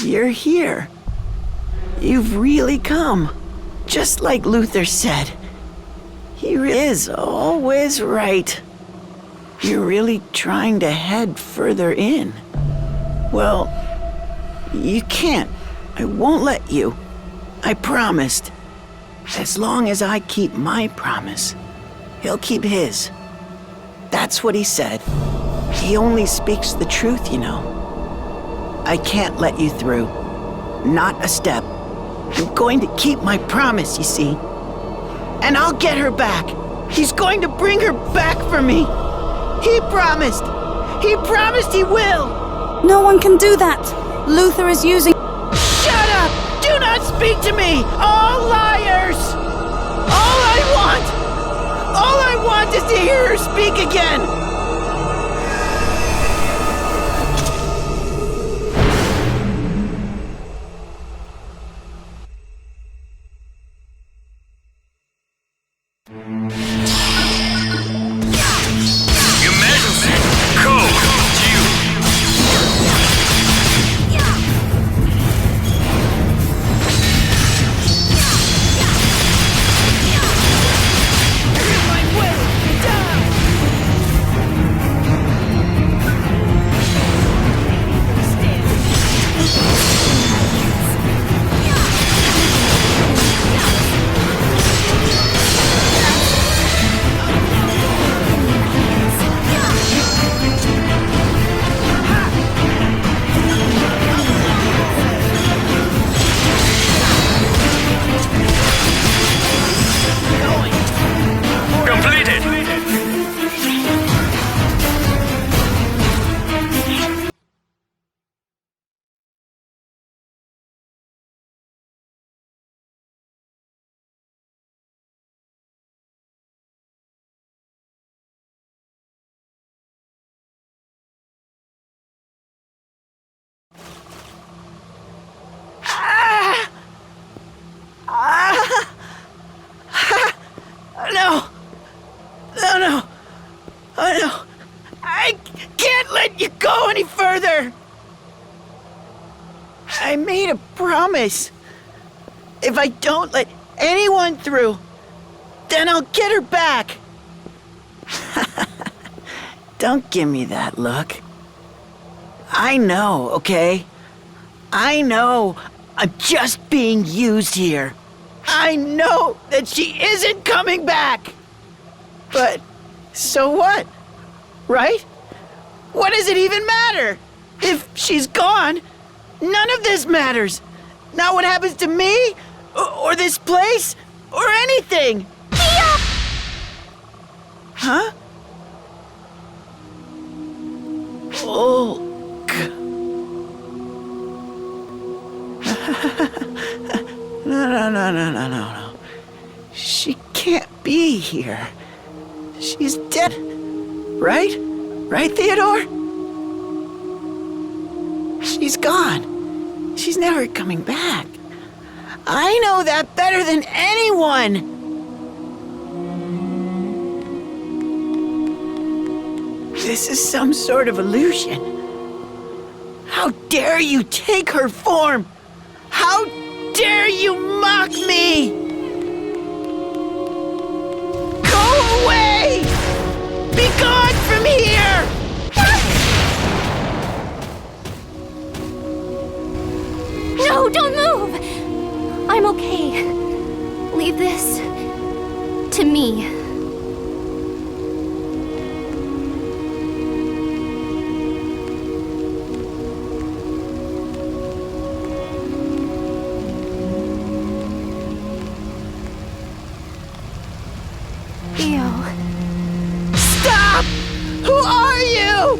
You're here. You've really come. Just like Luther said. He is always right. You're really trying to head further in. Well, you can't. I won't let you. I promised. As long as I keep my promise, he'll keep his. That's what he said. He only speaks the truth, you know. I can't let you through. Not a step. I'm going to keep my promise, you see. And I'll get her back. He's going to bring her back for me. He promised. He promised he will. No one can do that. Luther is using... Shut up! Do not speak to me! All liars! All I want is to hear her speak again! No. I can't let you go any further. I made a promise. If I don't let anyone through, then I'll get her back. Don't give me that look. I know, okay? I know I'm just being used here. I know that she isn't coming back. But so what? Right? What does it even matter? If she's gone, none of this matters. Not what happens to me, or this place, or anything. Huh? Oh. No. She can't be here. She's dead. Right? Right, Theodore? She's gone. She's never coming back. I know that better than anyone. This is some sort of illusion. How dare you take her form? How dare you mock me? Go away! Be gone from here! No, don't move! I'm okay. Leave this to me. Stop! Who are you?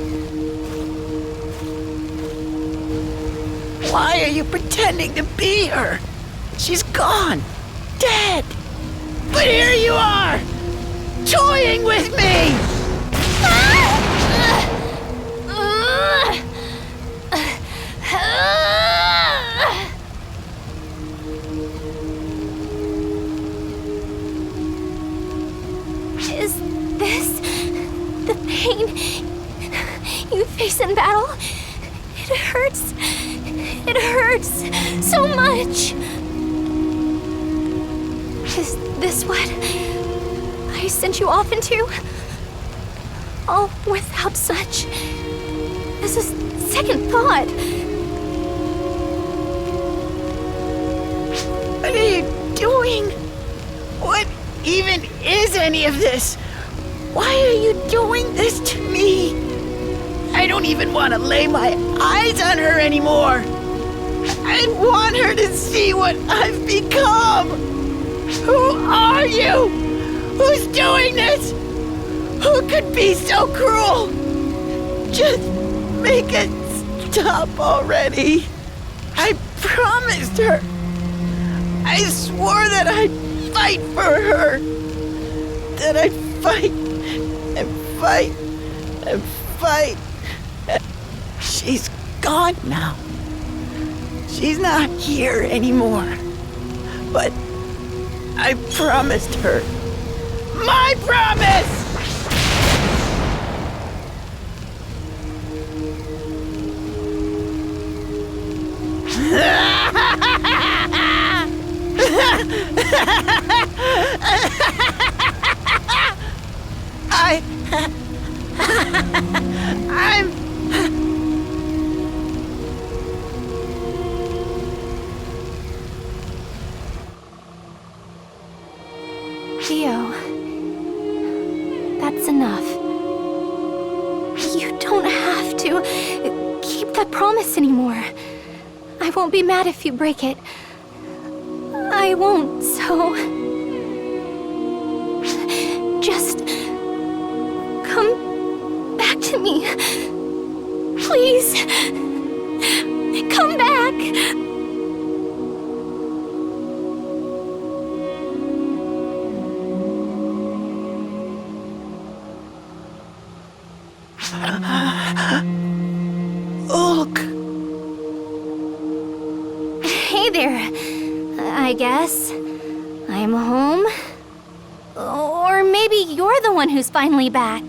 Why are you pretending to be her? She's gone. Dead. But here you are! Toying with me! Is this the pain you face in battle? It hurts. It hurts. hurts so much. Is this what I sent you off into? All without such as a second thought. What are you doing? What even is any of this? Why are you doing this to me? I don't even want to lay my eyes on her anymore. I want her to see what I've become. Who are you? Who's doing this? Who could be so cruel? Just make it stop already. I promised her. I swore that I'd fight for her. That I'd fight and fight and fight. She's gone now. She's not here anymore. But I promised her. My promise! I'm... Theo, that's enough. You don't have to keep that promise anymore. I won't be mad if you break it. I won't, so... just... come back to me. Please. Come back. Ulk. Hey there. I guess I'm home. Or maybe you're the one who's finally back.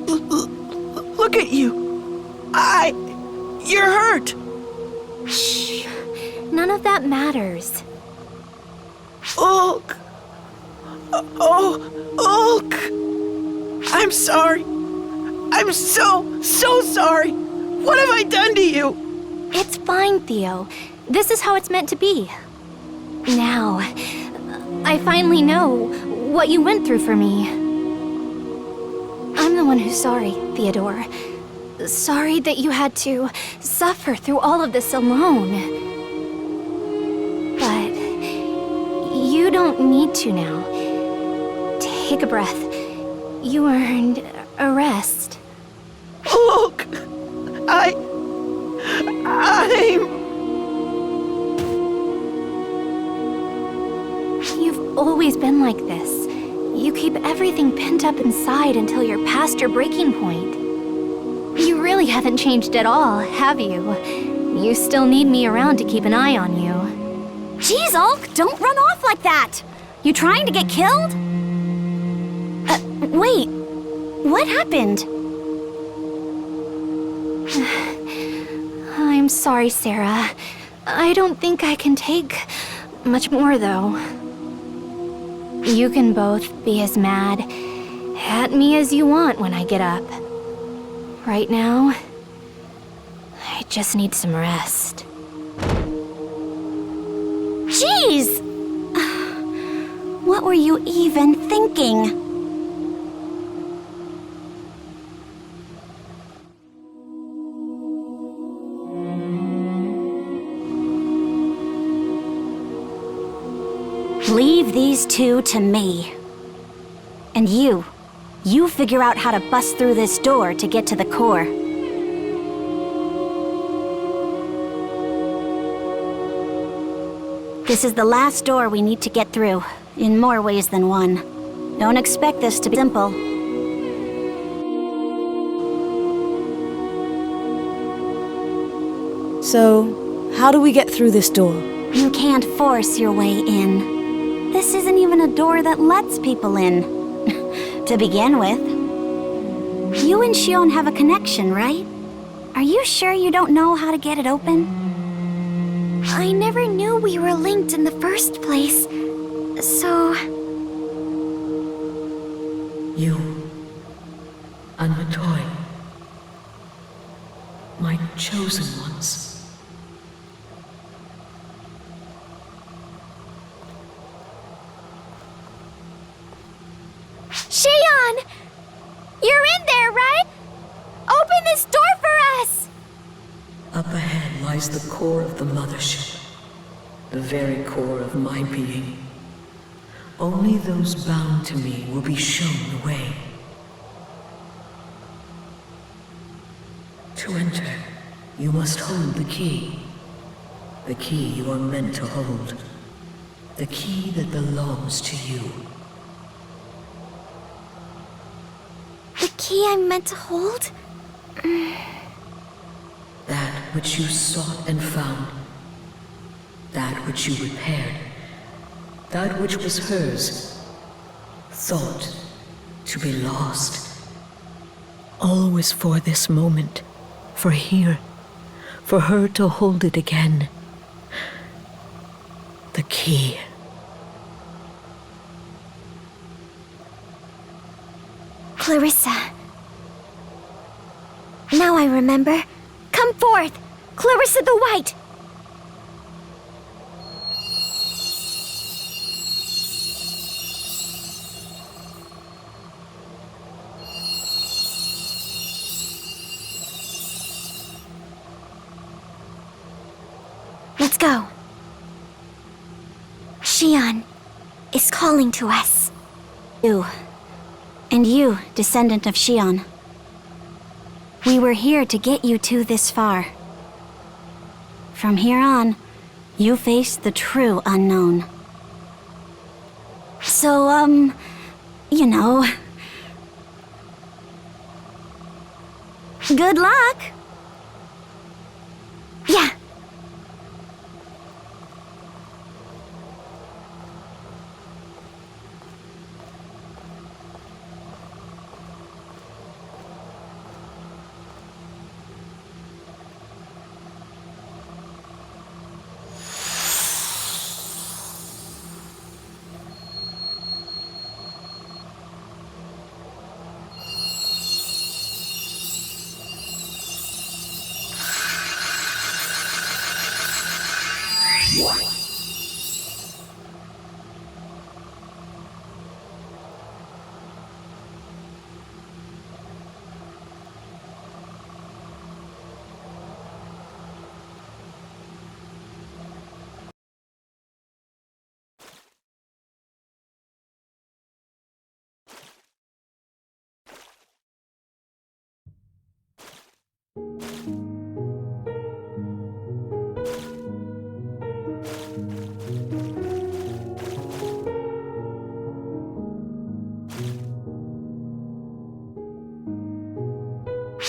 Look at you. You're hurt. Shh. None of that matters. Ulk. Oh, Ulk. I'm sorry. I'm so sorry. What have I done to you? It's fine, Theo. This is how it's meant to be. Now, I finally know what you went through for me. I'm the one who's sorry, Theodore. Sorry that you had to suffer through all of this alone. But you don't need to now. Take a breath. You earned a rest. Look! I'm... You've always been like this. You keep everything pent up inside until you're past your breaking point. You really haven't changed at all, have you? You still need me around to keep an eye on you. Jeez, Ulk, don't run off like that! You trying to get killed? Wait. What happened? I'm sorry, Sarah. I don't think I can take much more, though. You can both be as mad at me as you want when I get up. Right now, I just need some rest. Jeez! What were you even thinking? Leave these two to me. And you figure out how to bust through this door to get to the core. This is the last door we need to get through, in more ways than one. Don't expect this to be simple. So, how do we get through this door? You can't force your way in. This isn't even a door that lets people in, to begin with. You and Xion have a connection, right? Are you sure you don't know how to get it open? I never knew we were linked in the first place. So... You and Matoy, my chosen ones. Xion! You're in there, right? Open this door for us! Up ahead lies the core of the Mothership, the very core of my being. Only those bound to me will be shown the way. To enter, you must hold the key. The key you are meant to hold. The key that belongs to you. The key I'm meant to hold? That which you sought and found. That which you repaired. That which was hers. Thought to be lost. Always for this moment. For here. For her to hold it again. The key. Clarissa. Now I remember. Come forth! Clarissa the White! Let's go. Xion is calling to us. You. And you, descendant of Xion. We were here to get you two this far. From here on, you face the true unknown. So, you know... Good luck! Yeah.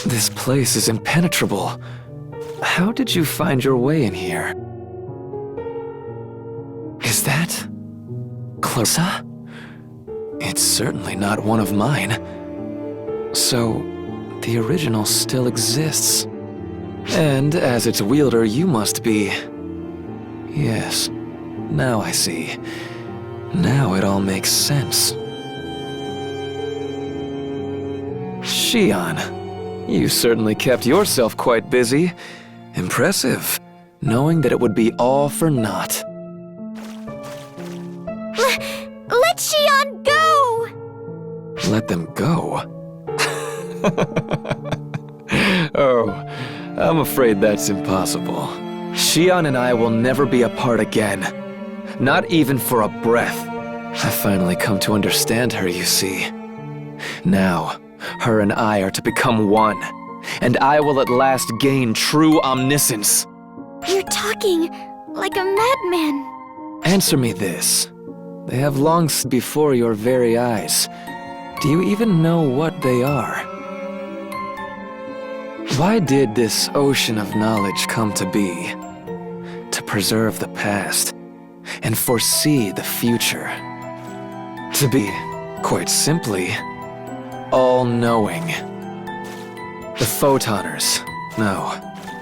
This place is impenetrable. How did you find your way in here? Is that... Clarissa? It's certainly not one of mine. So, the original still exists. And as its wielder, you must be... Yes, now I see. Now it all makes sense. Xion, you certainly kept yourself quite busy. Impressive, knowing that it would be all for naught. Let Xion go! Let them go? Oh, I'm afraid that's impossible. Xion and I will never be apart again. Not even for a breath. I've finally come to understand her, you see. Now, her and I are to become one, and I will at last gain true omniscience. You're talking like a madman. Answer me this. They have long before your very eyes. Do you even know what they are? Why did this ocean of knowledge come to be? To preserve the past and foresee the future. To be, quite simply, all-knowing. The Photoners, no,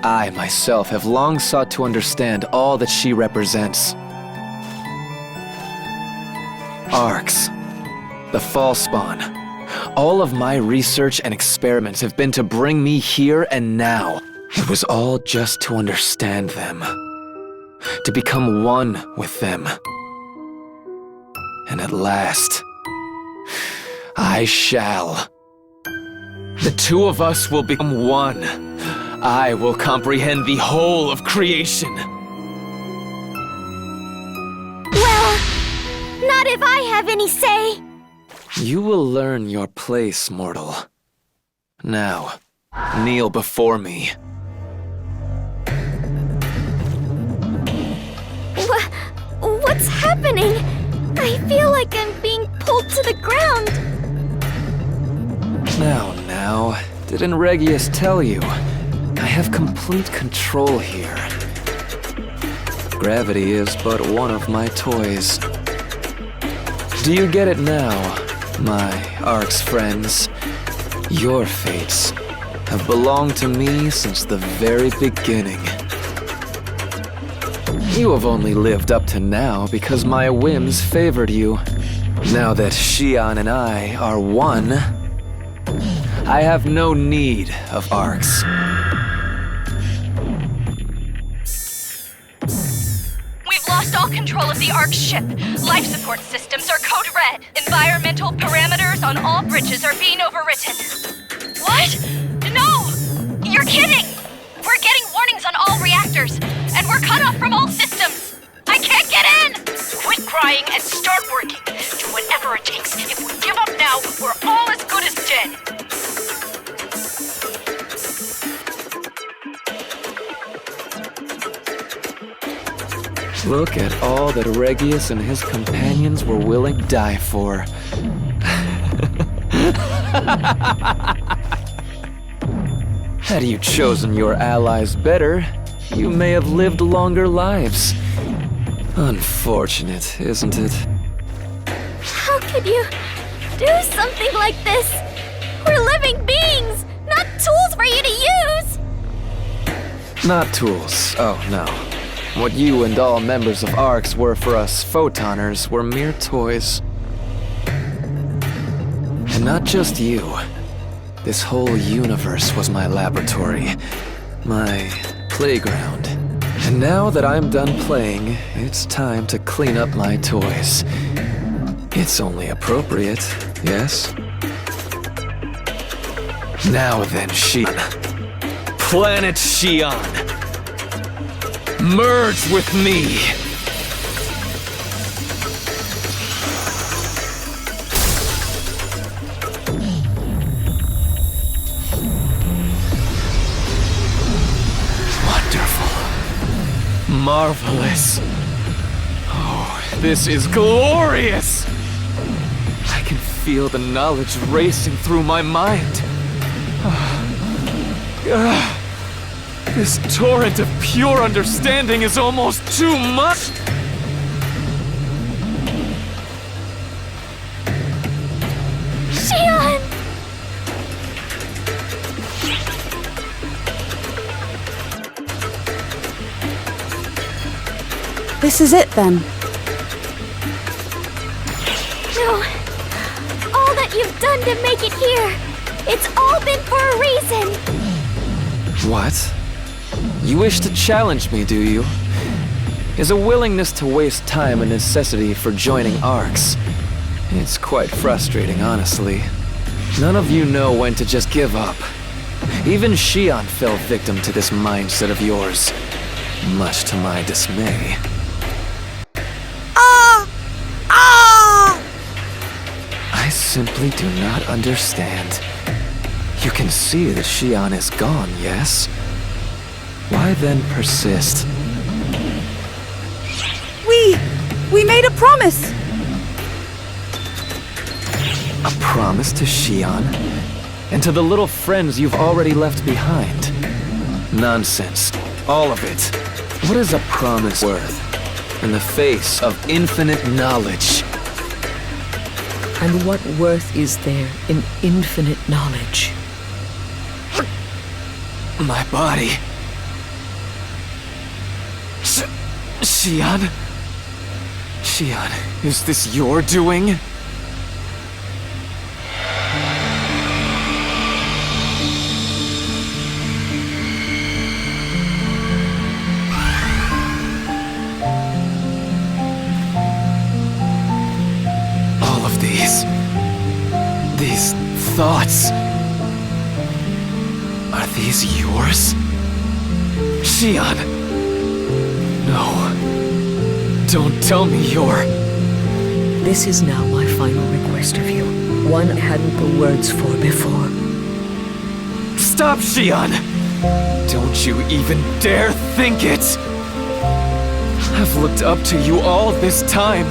I myself have long sought to understand all that she represents. Arcs, the Fall Spawn. All of my research and experiments have been to bring me here and now. It was all just to understand them, to become one with them. And at last, I shall. The two of us will become one. I will comprehend the whole of creation. Well, not if I have any say. You will learn your place, mortal. Now, kneel before me. What's happening? I feel like I'm being pulled to the ground. Now, didn't Regius tell you? I have complete control here. Gravity is but one of my toys. Do you get it now, my Ark's friends? Your fates have belonged to me since the very beginning. You have only lived up to now because my whims favored you. Now that Xion and I are one, I have no need of Arcs. We've lost all control of the Ark ship. Life support systems are code red. Environmental parameters on all bridges are being overwritten. What? No! You're kidding! We're getting warnings on all reactors, and we're cut off from all systems! I can't get in! Quit crying and start working. Do whatever it takes. If we give up now, we're all as good as dead. Look at all that Regius and his companions were willing to die for. Had you chosen your allies better, you may have lived longer lives. Unfortunate, isn't it? How could you do something like this? We're living beings, not tools for you to use! Not tools, oh no. What you and all members of Arcs were for us photoners were mere toys. And not just you. This whole universe was my laboratory, my playground. And now that I'm done playing, it's time to clean up my toys. It's only appropriate, yes? Now then, Xion. Planet Xion! Merge with me! Marvelous. Oh, this is glorious! I can feel the knowledge racing through my mind. This torrent of pure understanding is almost too much! Xion! This is it, then. No. All that you've done to make it here, it's all been for a reason. What? You wish to challenge me, do you? Is a willingness to waste time a necessity for joining Arcs? It's quite frustrating, honestly. None of you know when to just give up. Even Xion fell victim to this mindset of yours, much to my dismay. I simply do not understand. You can see that Xion is gone, yes? Why then persist? We made a promise! A promise to Xion? And to the little friends you've already left behind? Nonsense. All of it. What is a promise worth in the face of infinite knowledge? And what worth is there in infinite knowledge? My body. Xion? Xion, is this your doing? All of these thoughts, are these yours? Xion! No. Don't tell me you're... This is now my final request of you. One I hadn't the words for before. Stop, Xion! Don't you even dare think it! I've looked up to you all this time.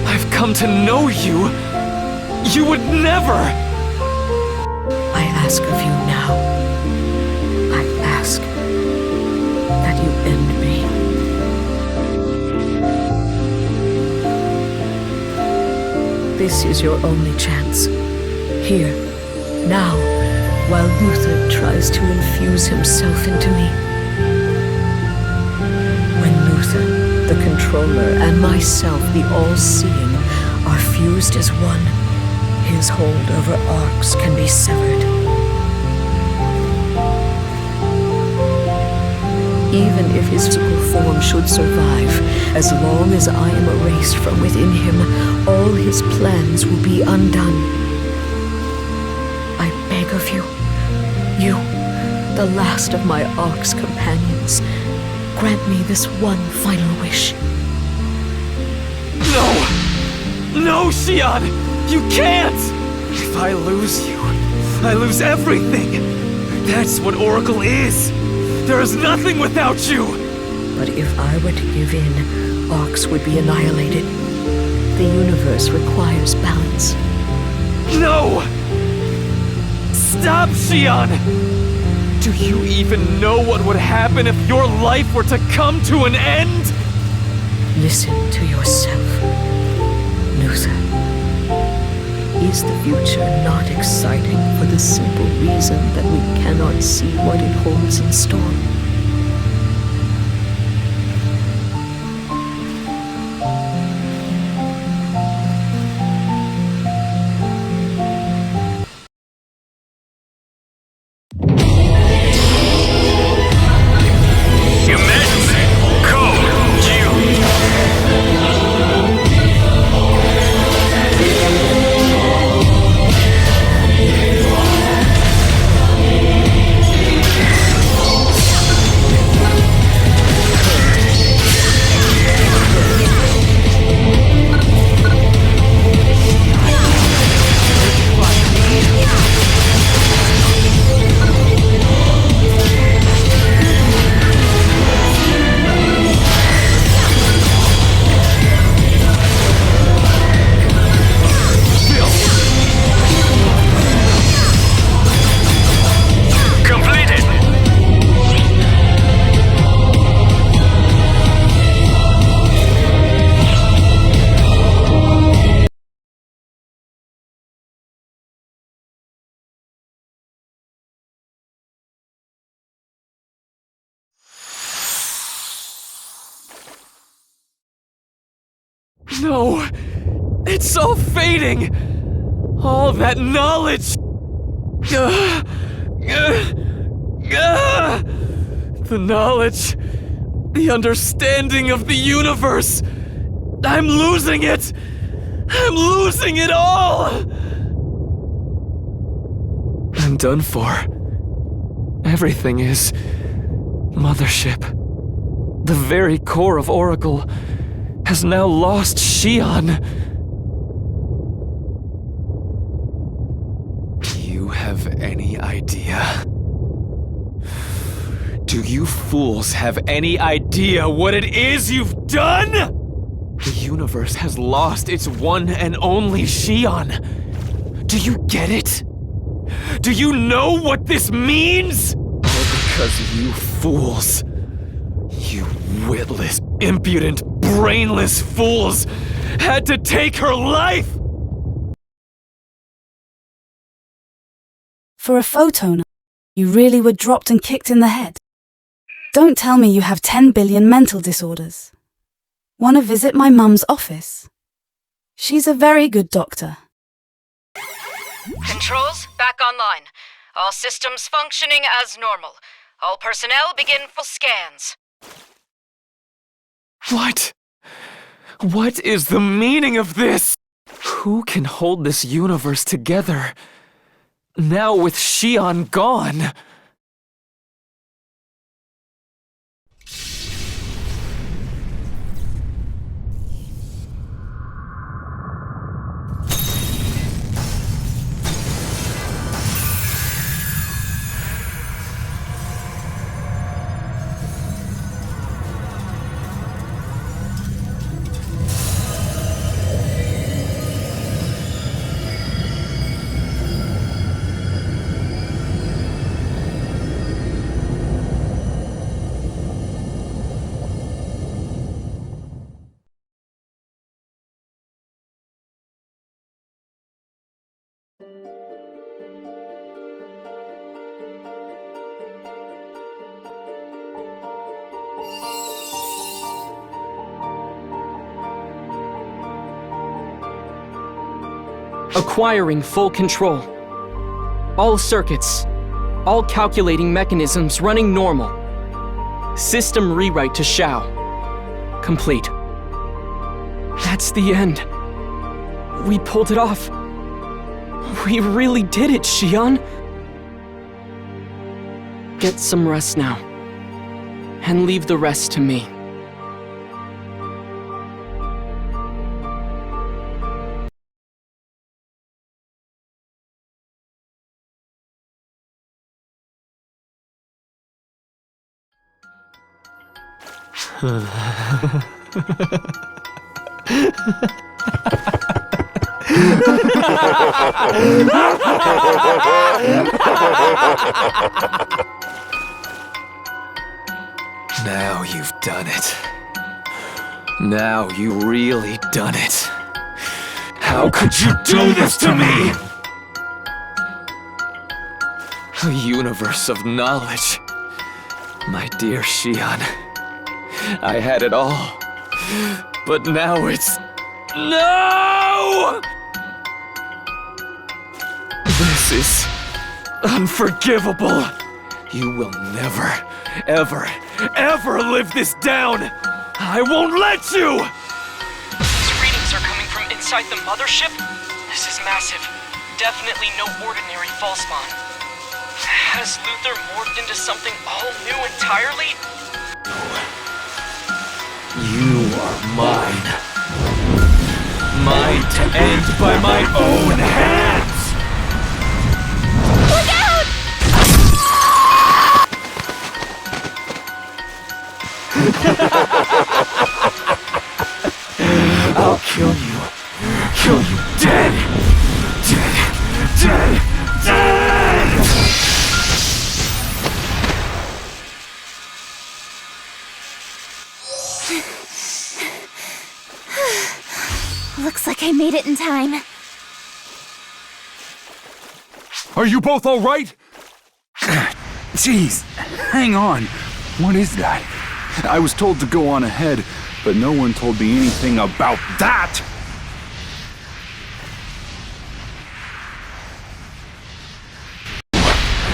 I've come to know you. You would never! I ask of you now. I ask that you end me. This is your only chance. Here, now, while Luther tries to infuse himself into me. When Luther, the controller, and myself, the all-seeing, are fused as one, his hold over Arx can be severed. Even if his physical form should survive, as long as I am erased from within him, all his plans will be undone. I beg of you, you, the last of my Arx companions, grant me this one final wish. No! No, Xion! You can't! If I lose you, I lose everything! That's what Oracle is! There is nothing without you! But if I were to give in, Arx would be annihilated. The universe requires balance. No! Stop, Xion! Do you even know what would happen if your life were to come to an end? Listen to yourself, Luther. Is the future not exciting for the simple reason that we cannot see what it holds in store? No! It's all fading! All that knowledge! The knowledge, the understanding of the universe! I'm losing it! I'm losing it all! I'm done for. Everything is. Mothership, the very core of Oracle, has now lost Xion. Do you have any idea? Do you fools have any idea what it is you've done? The universe has lost its one and only Xion. Do you get it? Do you know what this means? All because you fools, you witless, impudent, brainless fools, had to take her life! For a photoner, you really were dropped and kicked in the head. Don't tell me you have 10 billion mental disorders. Want to visit my mum's office? She's a very good doctor. Controls back online. All systems functioning as normal. All personnel begin full scans. What? What is the meaning of this? Who can hold this universe together? Now with Xion gone. Acquiring full control. All circuits, all calculating mechanisms running normal. System rewrite to Xiao. Complete. That's the end. We pulled it off. We really did it, Xion. Get some rest now. And leave the rest to me. Now you've done it. Now you really done it. How could you do this to me? A universe of knowledge. My dear Xion. I had it all. But now it's... No! This is... unforgivable. You will never, ever, ever live this down! I won't let you! These readings are coming from inside the Mothership? This is massive. Definitely no ordinary false spawn. Has Luther morphed into something all new entirely? You are mine. Mine to end by my own hands! Look out! I'll kill you. Kill you dead! Dead! Dead! Dead! Looks like I made it in time. Are you both all right? Jeez, hang on. What is that? I was told to go on ahead, but no one told me anything about that!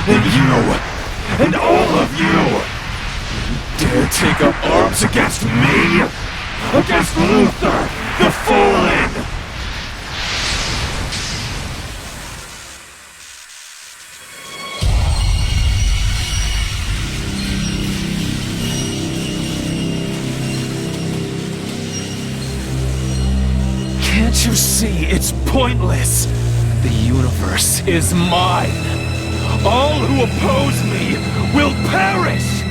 And you! And all of you! Dare take up arms against me? Against Luther, the Fallen! Can't you see it's pointless? The universe is mine. All who oppose me will perish!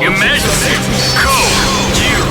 Your Majesty, code you.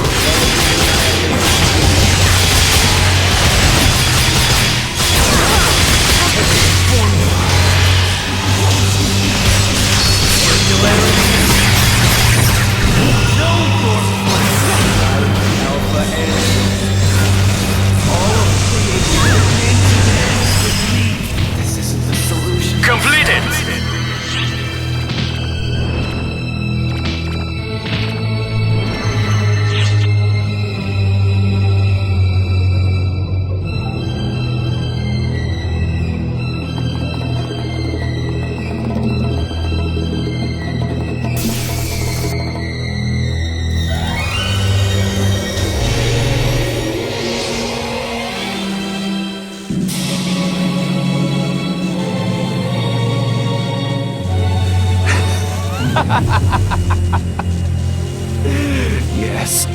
Yes,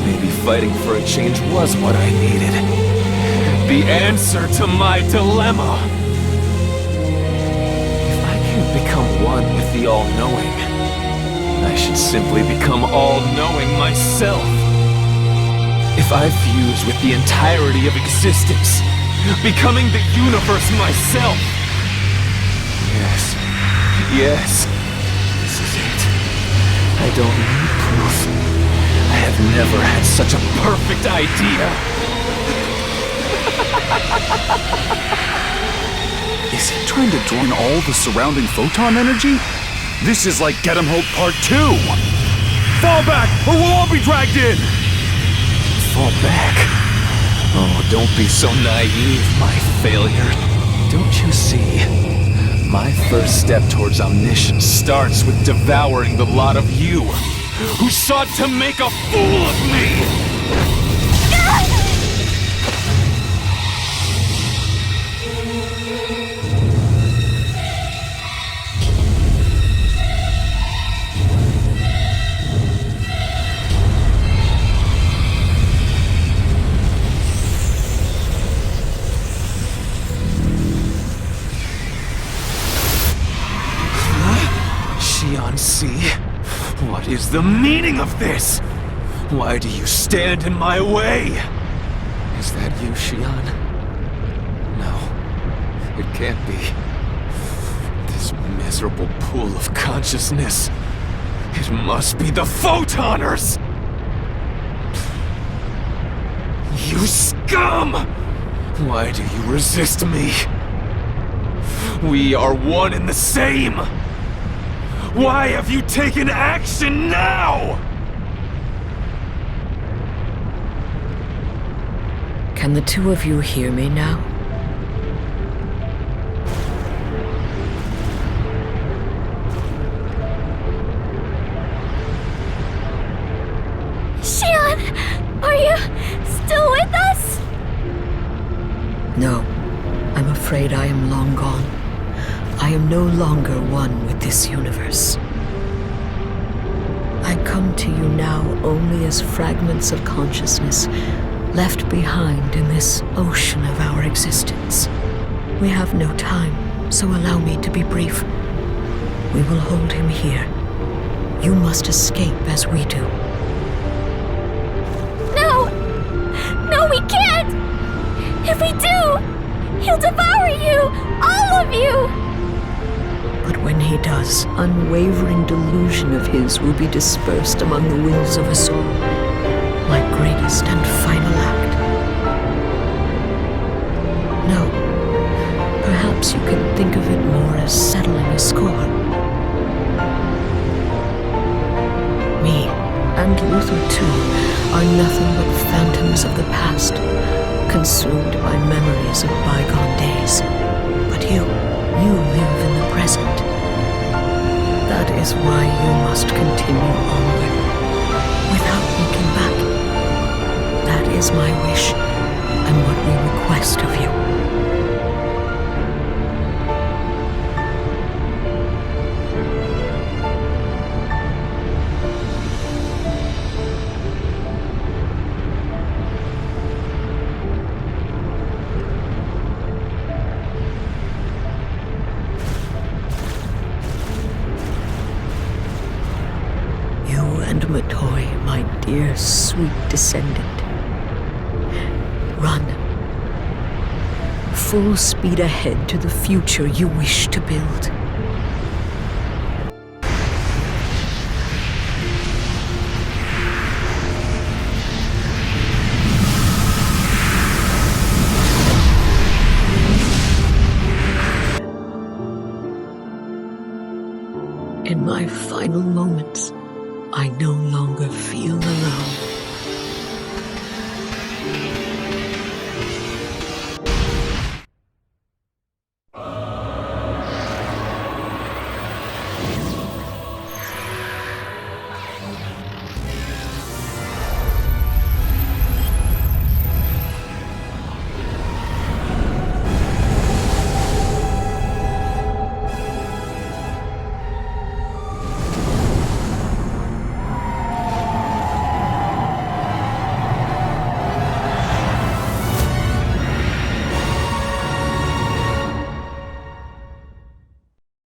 maybe fighting for a change was what I needed. The answer to my dilemma. If I can't become one with the all-knowing, I should simply become all-knowing myself. If I fuse with the entirety of existence, becoming the universe myself. Yes, this is it. I don't need proof. I have never had such a perfect idea. Is he trying to draw in all the surrounding photon energy? This is like Get 'em Hope Part 2! Fall back, or we'll all be dragged in! Fall back? Oh, don't be so naive, my failure. Don't you see? My first step towards omniscience starts with devouring the lot of you, who sought to make a fool of me! Xion, see? What is the meaning of this? Why do you stand in my way? Is that you, Xion? No, it can't be. This miserable pool of consciousness. It must be the Photoners! You scum! Why do you resist me? We are one and the same! Why have you taken action now? Can the two of you hear me now? Xion, are you still with us? No, I'm afraid I am long gone. I am no longer one with this universe. I come to you now only as fragments of consciousness left behind in this ocean of our existence. We have no time, so allow me to be brief. We will hold him here. You must escape as we do. No! No, we can't! If we do, he'll devour you! All of you! But when he does, unwavering delusion of his will be dispersed among the wills of us all, my greatest and final act. No, perhaps you can think of it more as settling a score. Me, and Luther too, are nothing but phantoms of the past, consumed by memories of bygone days. But you live in the present. That is why you must continue onward, without looking back. That is my wish, and what we request of you. And Matoi, my dear, sweet descendant. Run. Full speed ahead to the future you wish to build. In my final moments, I no longer